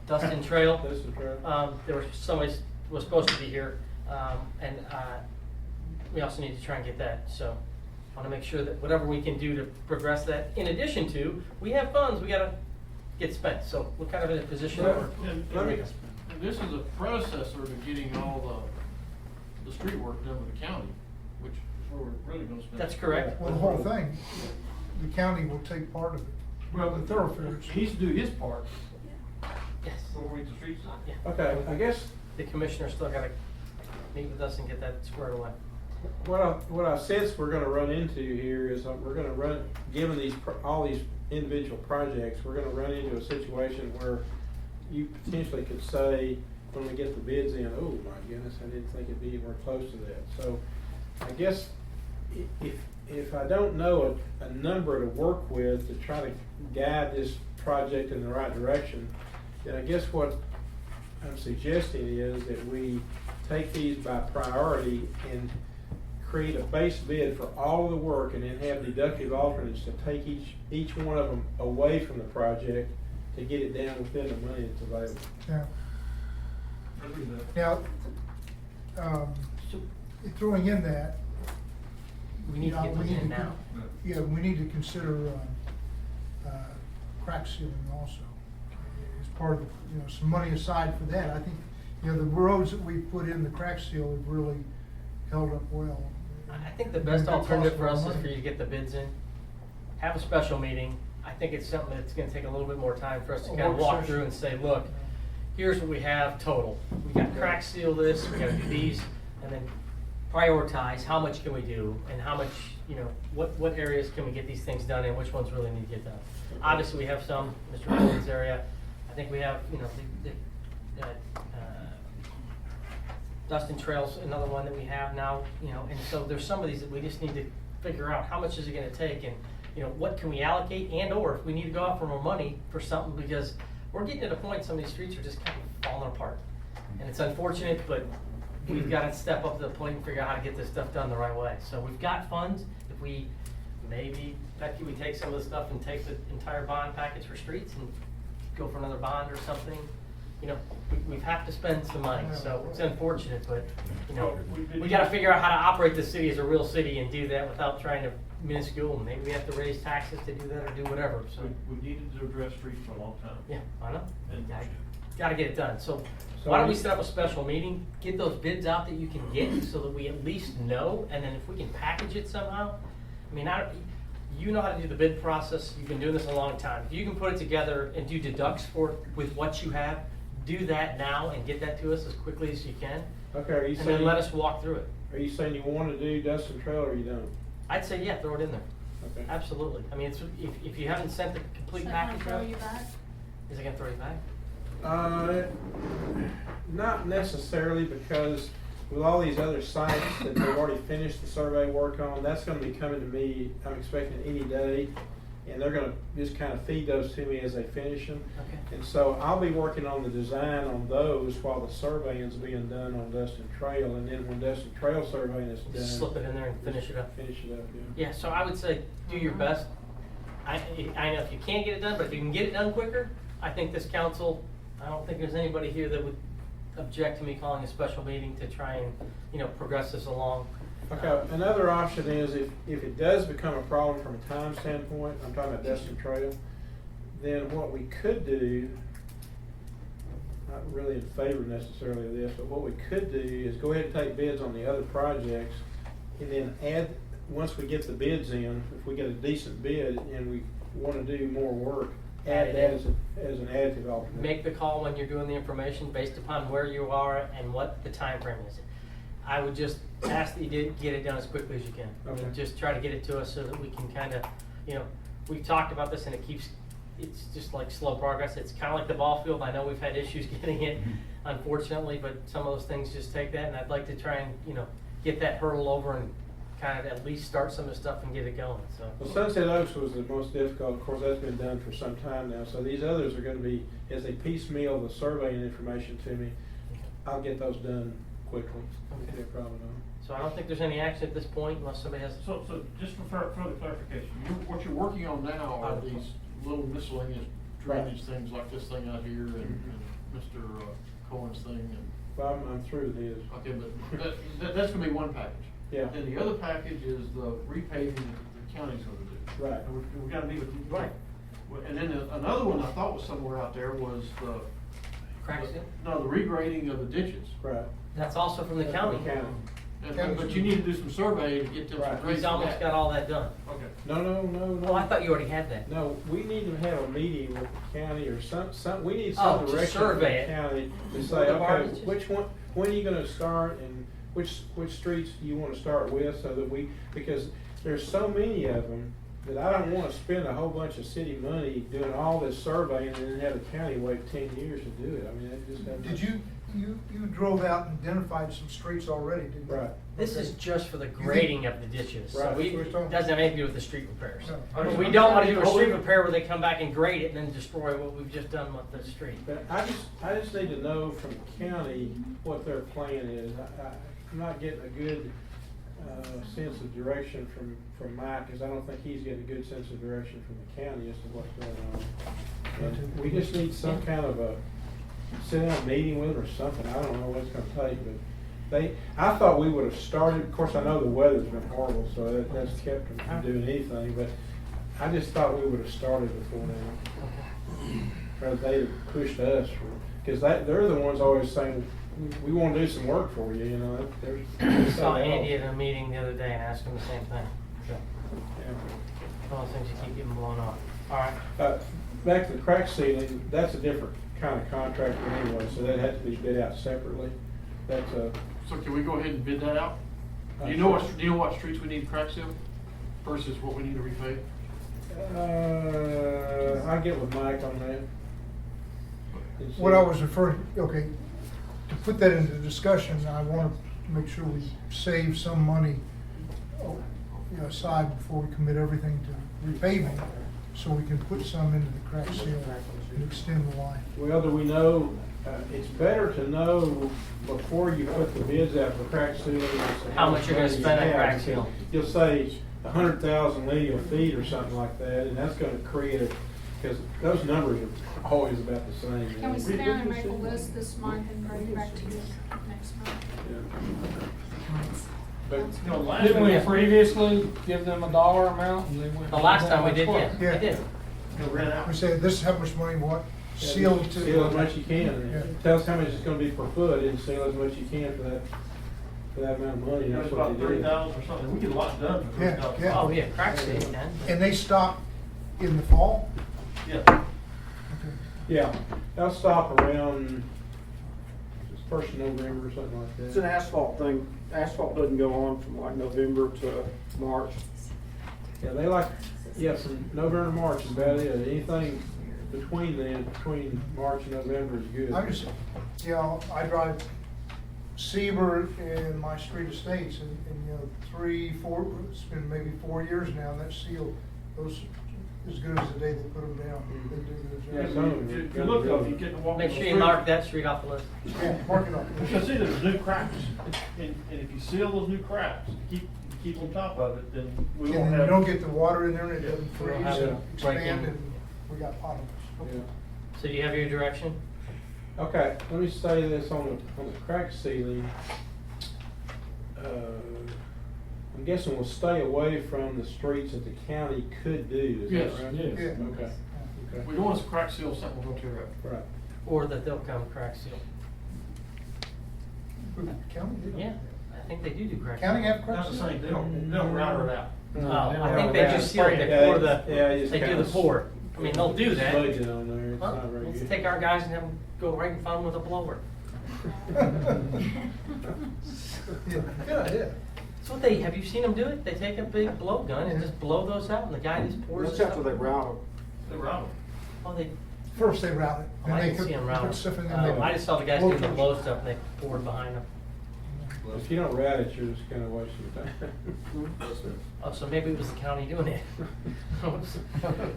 Dustin Trail. Dustin Trail. There was somebody was supposed to be here, and we also need to try and get that. So I want to make sure that whatever we can do to progress that, in addition to, we have funds we got to get spent. So we're kind of in a position where And this is a predecessor to getting all the street work done with the county, which is where we're really gonna spend. That's correct. Well, the whole thing, the county will take part of it. Well, the thoroughfares. He's to do his part. Yes. Before we get the streets done. Yeah. Okay, I guess The commissioner still got to meet with us and get that squared away. What I sense we're gonna run into here is we're gonna given all these individual projects, we're gonna run into a situation where you potentially could say, when we get the bids in, oh my goodness, I didn't think it'd be anywhere close to that. So I guess if I don't know a number to work with to try to guide this project in the right direction, then I guess what I'm suggesting is that we take these by priority and create a base bid for all of the work, and then have deductive alternates to take each one of them away from the project to get it down within the money that's available. Now, throwing in that. We need to get those in now. Yeah, we need to consider, crack sealing also. As part of, some money aside for that. I think, the roads that we put in the crack seal have really held up well. I think the best alternative for us is for you to get the bids in, have a special meeting. I think it's something that's gonna take a little bit more time for us to kind of walk through and say, look, here's what we have total. We got crack seal this, we gotta do these, and then prioritize how much can we do, and how much, what areas can we get these things done in, which ones really need to get done. Obviously, we have some, Mr. Williams' area, I think we have, Dustin Trail's another one that we have now, and so there's some of these that we just need to figure out how much is it gonna take, and, what can we allocate, and or if we need to go out for more money for something, because we're getting to the point some of these streets are just kind of falling apart. And it's unfortunate, but we've got to step up to the plate and figure out how to get this stuff done the right way. So we've got funds. If we, maybe, Becky, we take some of the stuff and take the entire bond package for streets and go for another bond or something. We have to spend some money, so it's unfortunate, but, we got to figure out how to operate the city as a real city and do that without trying to minuscule. Maybe we have to raise taxes to do that or do whatever, so. We needed to address streets for a long time. Yeah, I know. And Got to get it done. So why don't we set up a special meeting, get those bids out that you can get so that we at least know, and then if we can package it somehow. You know how to do the bid process. You've been doing this a long time. If you can put it together and do deducts with what you have, do that now and get that to us as quickly as you can. Okay, are you and saying? then let us walk through it. Are you saying you want to do Dustin Trail or you don't? I'd say, yeah, throw it in there. Okay. Absolutely. It's, if you haven't sent the complete package throw out, you back? is it gonna throw you back? Not necessarily, because with all these other sites that they've already finished the survey work on, that's gonna be coming to me, I'm expecting any day. And they're gonna just kind of feed those to me as they finish them. Okay. And so I'll be working on the design on those while the surveying's being done on Dustin Trail. And then when Dustin Trail surveying is done. Slip it in there and finish it up. Finish it up, yeah. Yeah, so I would say, do your best. I know if you can't get it done, but if you can get it done quicker, I think this council, I don't think there's anybody here that would object to me calling a special meeting to try and, progress this along. Okay, another option is if it does become a problem from a time standpoint, I'm talking about Dustin Trail, then what we could do, not really in favor necessarily of this, but what we could do is go ahead and take bids on the other projects and then add, once we get the bids in, if we get a decent bid and we want to do more work, add that as an additive alternate. Make the call when you're doing the information based upon where you are and what the time frame is. I would just ask that you get it done as quickly as you can. Okay. Just try to get it to us so that we can kind of, we've talked about this and it's just like slow progress. It's kind of like the ball field. I know we've had issues getting it, unfortunately, but some of those things just take that, and I'd like to try and, get that hurdle over and kind of at least start some of the stuff and get it going, so. Well, Sunset Oaks was the most difficult. Of course, that's been done for some time now. So these others are going to be, as they piecemeal the surveying information to me, I'll get those done quickly. Okay. No problem at all. So I don't think there's any action at this point unless somebody has. So just for further clarification, what you're working on now are these little miscellaneous drainage things like this thing out here and Mr. Cohen's thing and. Well, I'm through with his. Okay, but that's gonna be one package. Yeah. And the other package is the repaving that the county's gonna do. Right. And we gotta meet with. Right. And then another one I thought was somewhere out there was the. Crack seal? No, the regrading of the ditches. Right. That's also from the county. But you need to do some survey to get them some grades. He's almost got all that done. Okay. No. Oh, I thought you already had that. No, we need to have a meeting with the county or we need Oh, some to direction from survey the it. county to For say, the okay, barges? which one, when are you gonna start and which streets do you wanna start with so that because there's so many of them that I don't wanna spend a whole bunch of city money doing all this surveying and then have the county wait 10 years to do it. I mean, that just doesn't. Did you drove out and identified some streets already, didn't you? Right. This is just for the grading of the ditches, so Right. it doesn't have anything to do with the street repairs. No. We don't wanna do a street repair where they come back and grade it and then destroy what we've just done with the street. But I just need to know from the county what their plan is. I'm not getting a good sense of direction from Mike, because I don't think he's getting a good sense of direction from the county as to what's going on. And we just need some kind of a sit-down meeting with them or something. I don't know what it's gonna take, but I thought we would have started, of course, I know the weather's been horrible, so that's kept them from doing anything, but I just thought we would have started before now. Or they'd have pushed us, because they're the ones always saying, we want to do some work for you, you know. I saw Andy at a meeting the other day and asked him the same thing. So, one of those things you keep getting blown off. All right. Back to the crack ceiling, that's a different kind of contractor anyway, so that had to be bid out separately. That's a. So can we go ahead and bid that out? Do you know what streets we need to crack seal versus what we need to repave? I'll get with Mike on that. What I was referring, okay, to put that into discussion, I want to make sure we save some money aside before we commit everything to repaving, so we can put some into the crack seal and extend the line. Well, do we know, it's better to know before you put the bids out for crack seal. How much you're gonna spend on crack seal. You'll say 100,000 linear feet or something like that, and that's gonna create because those numbers are always about the same. Can we sit down and make a list this month and bring it back to you next month? But Didn't we previously give them a dollar amount and they went? The last time we did, yeah, we Yeah. did. We say, this is how much money, what, seal to. Seal as much as you can. Yeah. Tell us how much it's gonna be per foot and seal as much as you can for that amount of money. That's what they do. or something. We get a lot done for Yeah, $30,000. yeah. Oh, yeah, crack seal, then. And they stop in the fall? Yeah. Okay. Yeah, they'll stop around first of November or something like that. It's an asphalt thing. Asphalt doesn't go on from like November to March. Yeah, they like, from November to March is about it. Anything between then, between March and November is good. I'm just, I drive Seaver and my street estates and 3, 4, it's been maybe 4 years now, and that seal, those, as good as the day they put them down. They do Yeah, their some job. of them. If you look though, if you get to walk. Make sure you mark that street off the list. Yeah, mark it up. Because see, there's new cracks, and if you seal those new cracks, keep on top of it, then we won't And have. you don't get the water in there and it doesn't We don't freeze have and it expand, breaking. and we got potholes. Yeah. So do you have your direction? Okay, let me say this on the crack ceiling. I'm guessing we'll stay away from the streets that the county could do, is Yes, that right? yes. Yeah. Okay. We don't want us to crack seal something we're gonna tear up. Right. Or that they'll come crack seal? County did. Yeah, I think they do crack seal. County have cracks? Not the same, they don't route it out. Oh, I think they just seal it, they pour they do the pour. I mean, they'll do that. Smudge it on there, it's Huh? not very Let's good. take our guys and have them go right in front of them with a blower. Yeah, good idea. That's what have you seen them do it? They take a big blow gun and just blow those out and the guy just pours That's it after they route They route them. Oh, they, First they route it, oh, then I they didn't see them route put stuff in them. there. I just saw the guys doing the blow stuff and they poured behind them. If you don't rat it, you're just kind of wasting time. Oh, so maybe it was the county doing it. All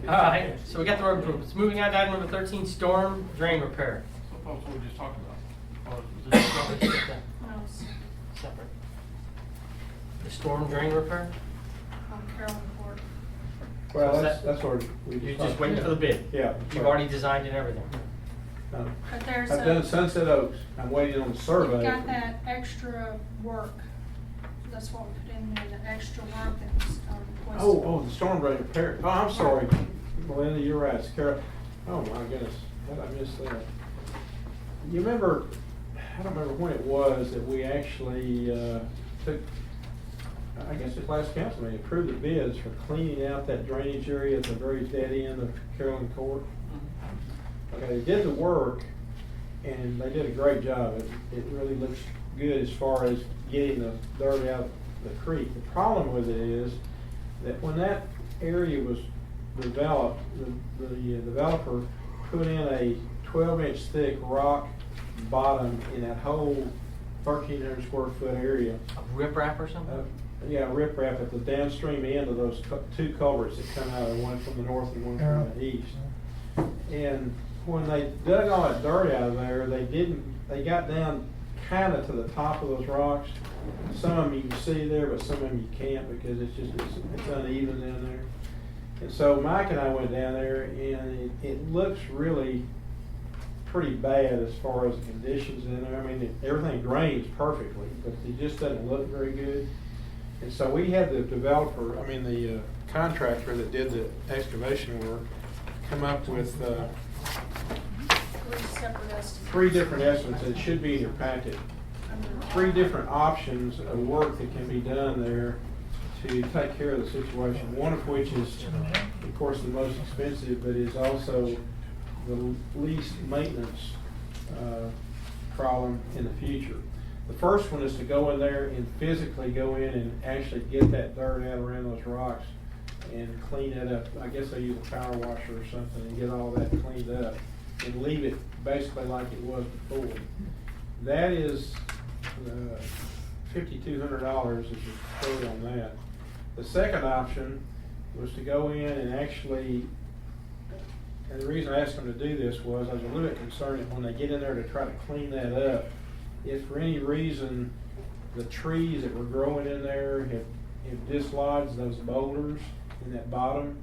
right, so we got the road improvements. Moving on to item number 13, storm drain repair. So that's what we just talked about. Or was it Separate. No, it's The storm drain repair? on Carolyn Court. Well, So that's what we You're just. just waiting for the bid? Yeah. You've already designed and everything? But there's I've done Sunset Oaks. I'm waiting on the survey. You've got that extra work. That's what we put in there, the extra work that was requested. Oh, the storm drain repair. Oh, I'm sorry, Melinda, you're right. It's Carol. Oh my goodness, how did I miss that? You remember? I don't remember when it was that we actually took. I guess it's last council meeting approved the bids for cleaning out that drainage area at the very dead end of Carolyn Court. Okay, they did the work, and they did a great job. It really looks good as far as getting the dirt out of the creek. The problem with it is that when that area was developed, the developer put in a 12-inch thick rock bottom in that whole 1,300 square foot area. A riprap or something? Yeah, riprap at the downstream end of those two culverts that come out, one from the north and one from the east. And when they dug all that dirt out of there, they got down kind of to the top of those rocks. Some of them you can see there, but some of them you can't because it's uneven down there. And so Mike and I went down there, and it looks really pretty bad as far as the conditions in there. I mean, everything drains perfectly, but it just doesn't look very good. And so we had the the contractor that did the excavation work come up with 3 different estimates. It should be in your packet. 3 different options of work that can be done there to take care of the situation. One of which is, of course, the most expensive, but is also the least maintenance problem in the future. The first one is to go in there and physically go in and actually get that dirt out around those rocks and clean it up. I guess they use a power washer or something and get all that cleaned up and leave it basically like it was before. That is $5,200 is the quote on that. The second option was to go in and actually, and the reason I asked them to do this was I was a little bit concerned that when they get in there to try to clean that up, if for any reason the trees that were growing in there have dislodged those boulders in that bottom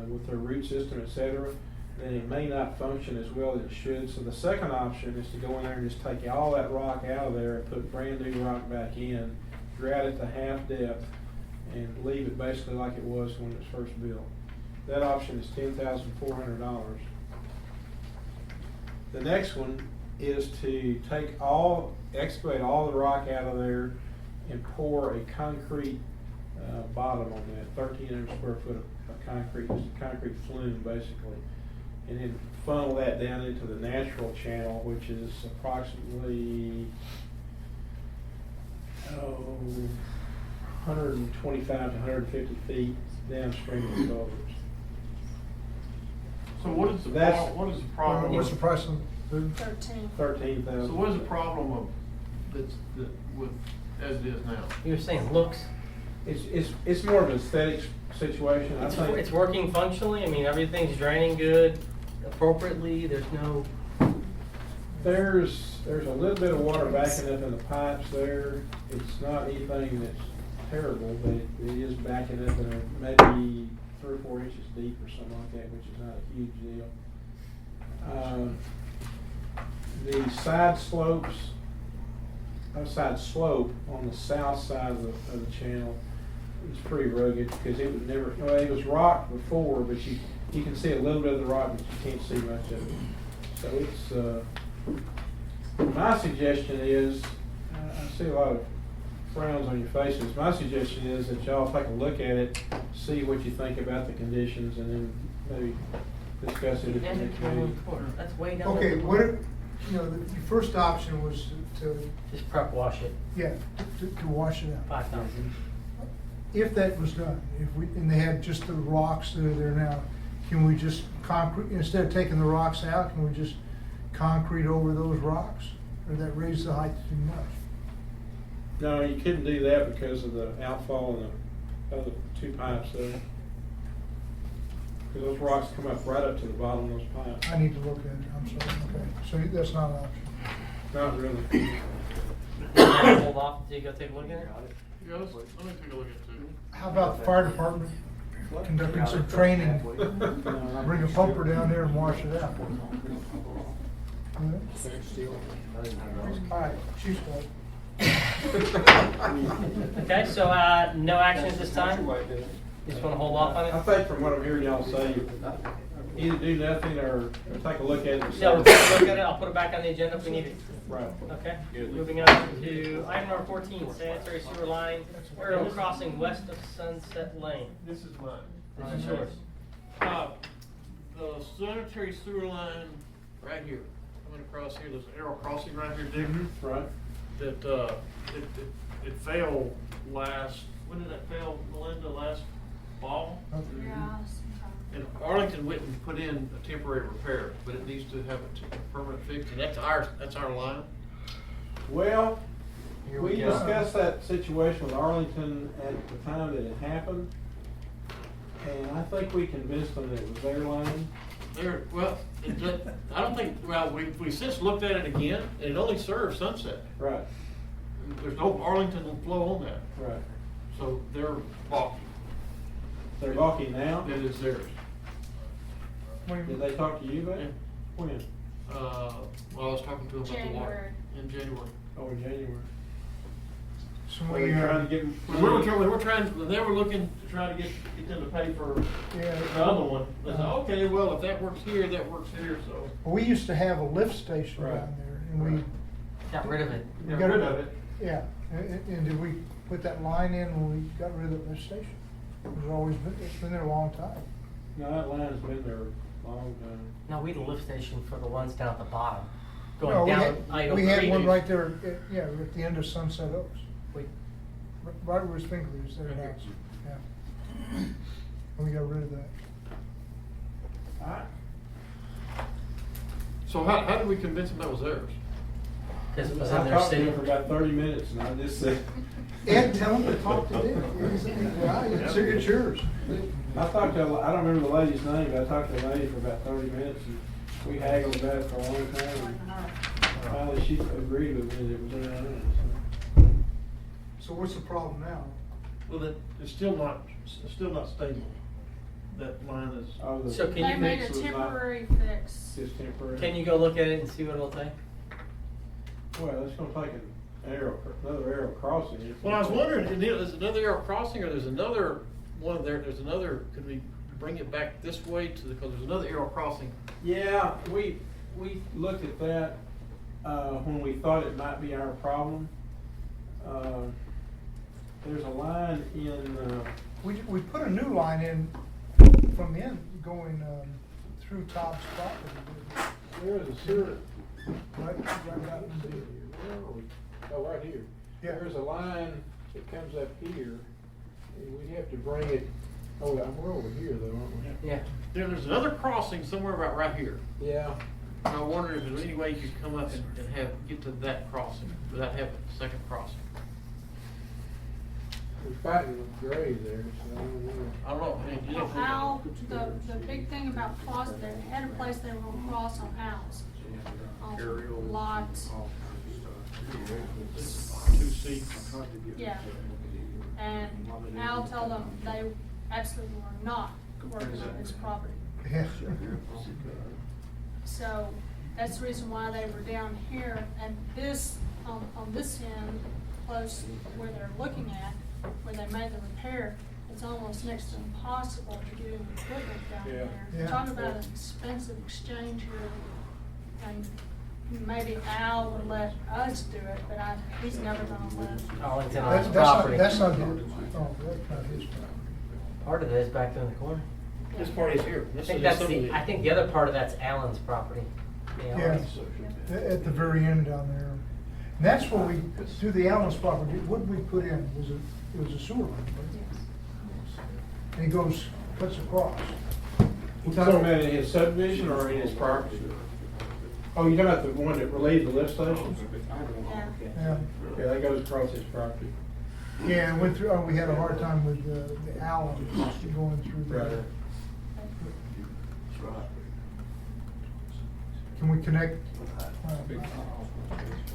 with their root system, etc., then it may not function as well as it should. So the second option is to go in there and just take all that rock out of there and put brand new rock back in, grout it to half depth, and leave it basically like it was when it was first built. That option is $10,400. The next one is to excavate all the rock out of there and pour a concrete bottom on that, 1,300 square foot of concrete, just a concrete flume basically, and then funnel that down into the natural channel, which is approximately 125 to 150 feet downstream of the boulders. So what is the problem? What's the price of the? 13,000. So what is the problem of with as it is now? You were saying looks. It's more of an aesthetic situation. I think It's working functionally. I mean, everything's draining good, appropriately. There's a little bit of water backing up in the pipes there. It's not anything that's terrible, but it is backing up in maybe 3 or 4 inches deep or something like that, which is not a huge deal. The side slope on the south side of the channel is pretty rugged because it was rock before, but you can see a little bit of the rock, but you can't see much of it. So it's my suggestion is, I see a lot of frowns on your faces. My suggestion is that y'all take a look at it, see what you think about the conditions, and then maybe discuss it at the next meeting. That's way down. Okay, the first option was to. Just prep wash it. Yeah, to wash it out. 5,000. If that was done, and they had just the rocks that are there now, can we just concrete, instead of taking the rocks out, can we just concrete over those rocks? Or that raise the height too much? No, you couldn't do that because of the outfall and the other 2 pipes there. Because those rocks come up right up to the bottom of those pipes. I need to look at it, I'm sorry, okay. So that's not an option. Not really. Hold off until you go take a look at it. Yeah, let me take a look at it too. How about the fire department conducting some training? Bring a pumper down there and wash it out. All right, Chief's got it. Okay, so no action at this time? You just want to hold off on it? I think from what I'm hearing y'all say, either do nothing or take a look at it. Yeah, we'll take a look at it. I'll put it back on the agenda if we need it. Right. Okay, moving on to item number 14, sanitary sewer line, aerial crossing west of Sunset Lane. This is mine. This is yours. The sanitary sewer line right here. coming across here, there's an arrow crossing right here, Dick. Right. That, it failed last, when did that fail, Melinda, last fall? Yeah. And Arlington went and put in a temporary repair, but it needs to have a permanent fix, and that's our line. Well, Here we we go. discussed that situation with Arlington at the time that it happened. And I think we convinced them that it was their line. Well, I don't think, well, we since looked at it again, and it only serves Sunset. Right. There's no Arlington flow on that. Right. So they're balking. They're balking now? It is theirs. Did they talk to you about Yeah. it? When? Well, I was talking to them about the water January. in January. Oh, in January. So Are they trying to get? We were trying, they were looking to try to get them to pay for the other one. They said, okay, well, if that works here, that works here, so. We used to have a lift station Right. down there, and we. Got rid of it. We Got got rid of it. Yeah, and did we put that line in when we got rid of the lift station? It's been there a long time. No, that line's been there a long time. No, we had a lift station for the ones down at the bottom, No, going we down had- Idle We had Creek. one right there, at the end of Sunset Oaks. We- Right where his finger is there now, yeah. And we got rid of that. So how did we convince them that was theirs? Because it was I in their talked to city. him for about 30 minutes and I just said. Ed, tell him to talk to Dick. It's yours. I talked to, I don't remember the lady's name, but I talked to the lady for about 30 minutes and we haggled about it for a long time. And finally, she agreed with me that it was in her hands. So what's the problem now? Well, that, it's still not stable. That line is. Oh, the So can They you made fix a was not temporary fix. just temporary. Can you go look at it and see what it'll take? Well, it's gonna take another arrow crossing. Well, I was wondering, is another arrow crossing, or there's another one there, could we bring it back this way because there's another arrow crossing? Yeah, we looked at that, when we thought it might be our problem. There's a line in, We put a new line in from the end, going, through Todd's property. there is a sewer. Right out in the. Oh, right here. Yeah. There's a line that comes up here, and we'd have to bring it, we're over here though, aren't we? Yeah. There's another crossing somewhere about right here. Yeah. And I wonder if there's any way you could come up and get to that crossing without having a second crossing. We're fighting with Gray there, so I don't know. I don't know. Man, you don't think- Al, the big thing about cross, they had a place they were gonna cross on Al's. On lot, 2C. yeah. And Al told them they absolutely were not working on his property. Yeah. So that's the reason why they were down here, and this, on this end, close where they're looking at, where they made the repair, it's almost next to impossible to get any equipment down Yeah. there. Yeah. Talk about an expensive exchange here, and maybe Al would let us do it, but he's never gonna let. Arlington That's owns not, property. that's not his, oh, that's not his property. Part of it is back there in the corner. This part is here. I This think is that's something the, that- I think the other part of that's Allen's property. Yeah, at the very end down there. And that's what we, through the Allen's property, what did we put in? It was a sewer line, right? And he goes, cuts across. You talking about in his subdivision or in his property? Oh, you talking about the one that relieved the lift station? Yeah. Yeah. Yeah, that goes across his property. Yeah, and went through, we had a hard time with the Allens going through there. Can we connect?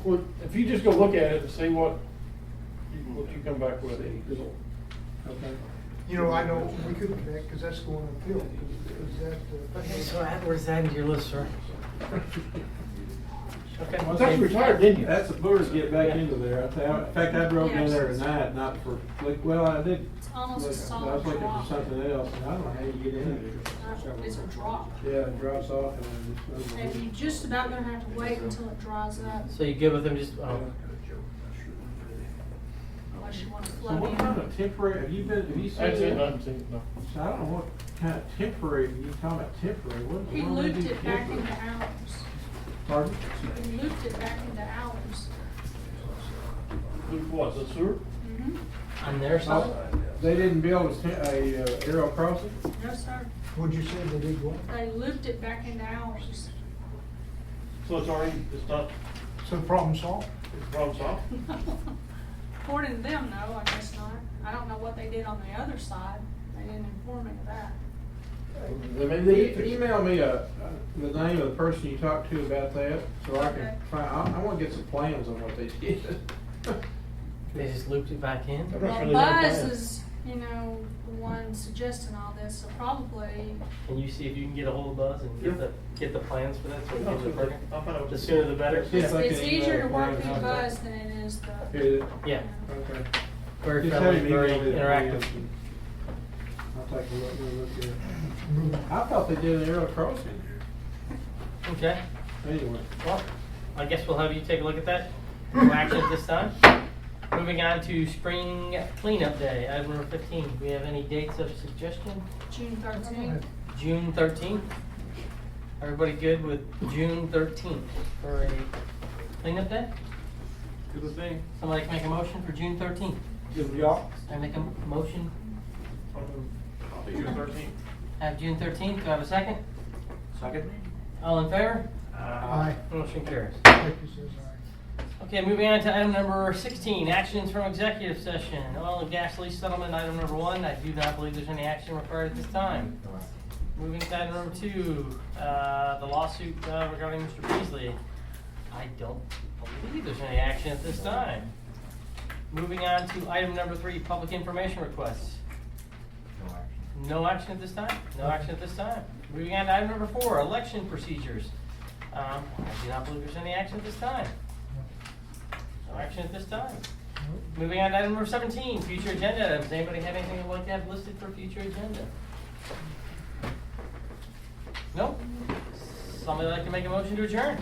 Well, if you just go look at it and see what you come back with. Okay. You know, I know we could connect, cause that's going uphill, cause that. Okay, so where's that in your list, sir? Okay. I thought you retired, didn't you? That's the lure to get back into there. In fact, I drove in there tonight, not for, well, I did. It's almost a look, solid I was looking drop. for something else, and I don't know how you get in there. It's a drop. Yeah, it drops off and it's. And you're just about gonna have to wait until it dries up, So you good with them just, unless you wanna So flood what in. kind of temporary, have you seen That's it, I that? haven't seen it, no. So I don't know what kind of temporary, you talking about temporary, what? He what do they looped do it back temporary? into ours. Pardon? We looped it back into ours. What, the sewer? Mm-hmm. On their side? They didn't build a aerial crossing? No, sir. What'd you say they did what? They looped it back into ours. So it's already, it's not, So problem solved? it's problem solved? According to them, no, I guess not. I don't know what they did on the other side. They didn't inform me of that. Maybe they email me the name of the person you talked to about that, so I Okay. can find, I wanna get some plans on what they did. They just looped it back in? I'm not Well, sure they have Buzz plans. is, you know, the one suggesting all this, so probably, Can you see if you can get a hold of Buzz and get the plans for that, so we can get it working? I'll find out what The the sooner the better. See if I it's can easier email to work plans through out. Buzz than it is the. Is it? Yeah, Okay. very Just friendly, have him very email me the interactive. plans and I'll take a look at it. I thought they did an aerial crossing. Okay, Anyway. well, I guess we'll have you take a look at that. No action at this time. Moving on to spring cleanup day, item number 15. Do we have any dates of suggestion? June 13th. June 13th. Everybody good with June 13th for a cleanup day? Good with me. Somebody can make a motion for June 13th. Good with y'all? I make a motion, I'll be June 13th. have June 13th. Do I have a second? Second? All in favor? Aye. Motion carries. Becky says aye. Okay, moving on to item number 16, actions from executive session. Oil and gas lease settlement, item number 1. I do not believe there's any action required at this time. Moving to item number 2, the lawsuit regarding Mr. Beasley. I don't believe there's any action at this time. Moving on to item number 3, public information requests. No action at this time? No action at this time. Moving on to item number 4, election procedures. I do not believe there's any action at this time. No action at this time. Moving on to item number 17, future agenda items. Does anybody have anything they'd like to have listed for future agenda? Nope. Somebody like to make a motion to adjourn?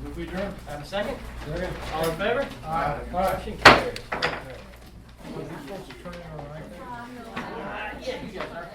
Move we adjourn. Have a second? Second. All in favor? Aye. Motion carries. Was he supposed to turn in all right? Yeah, you guys are.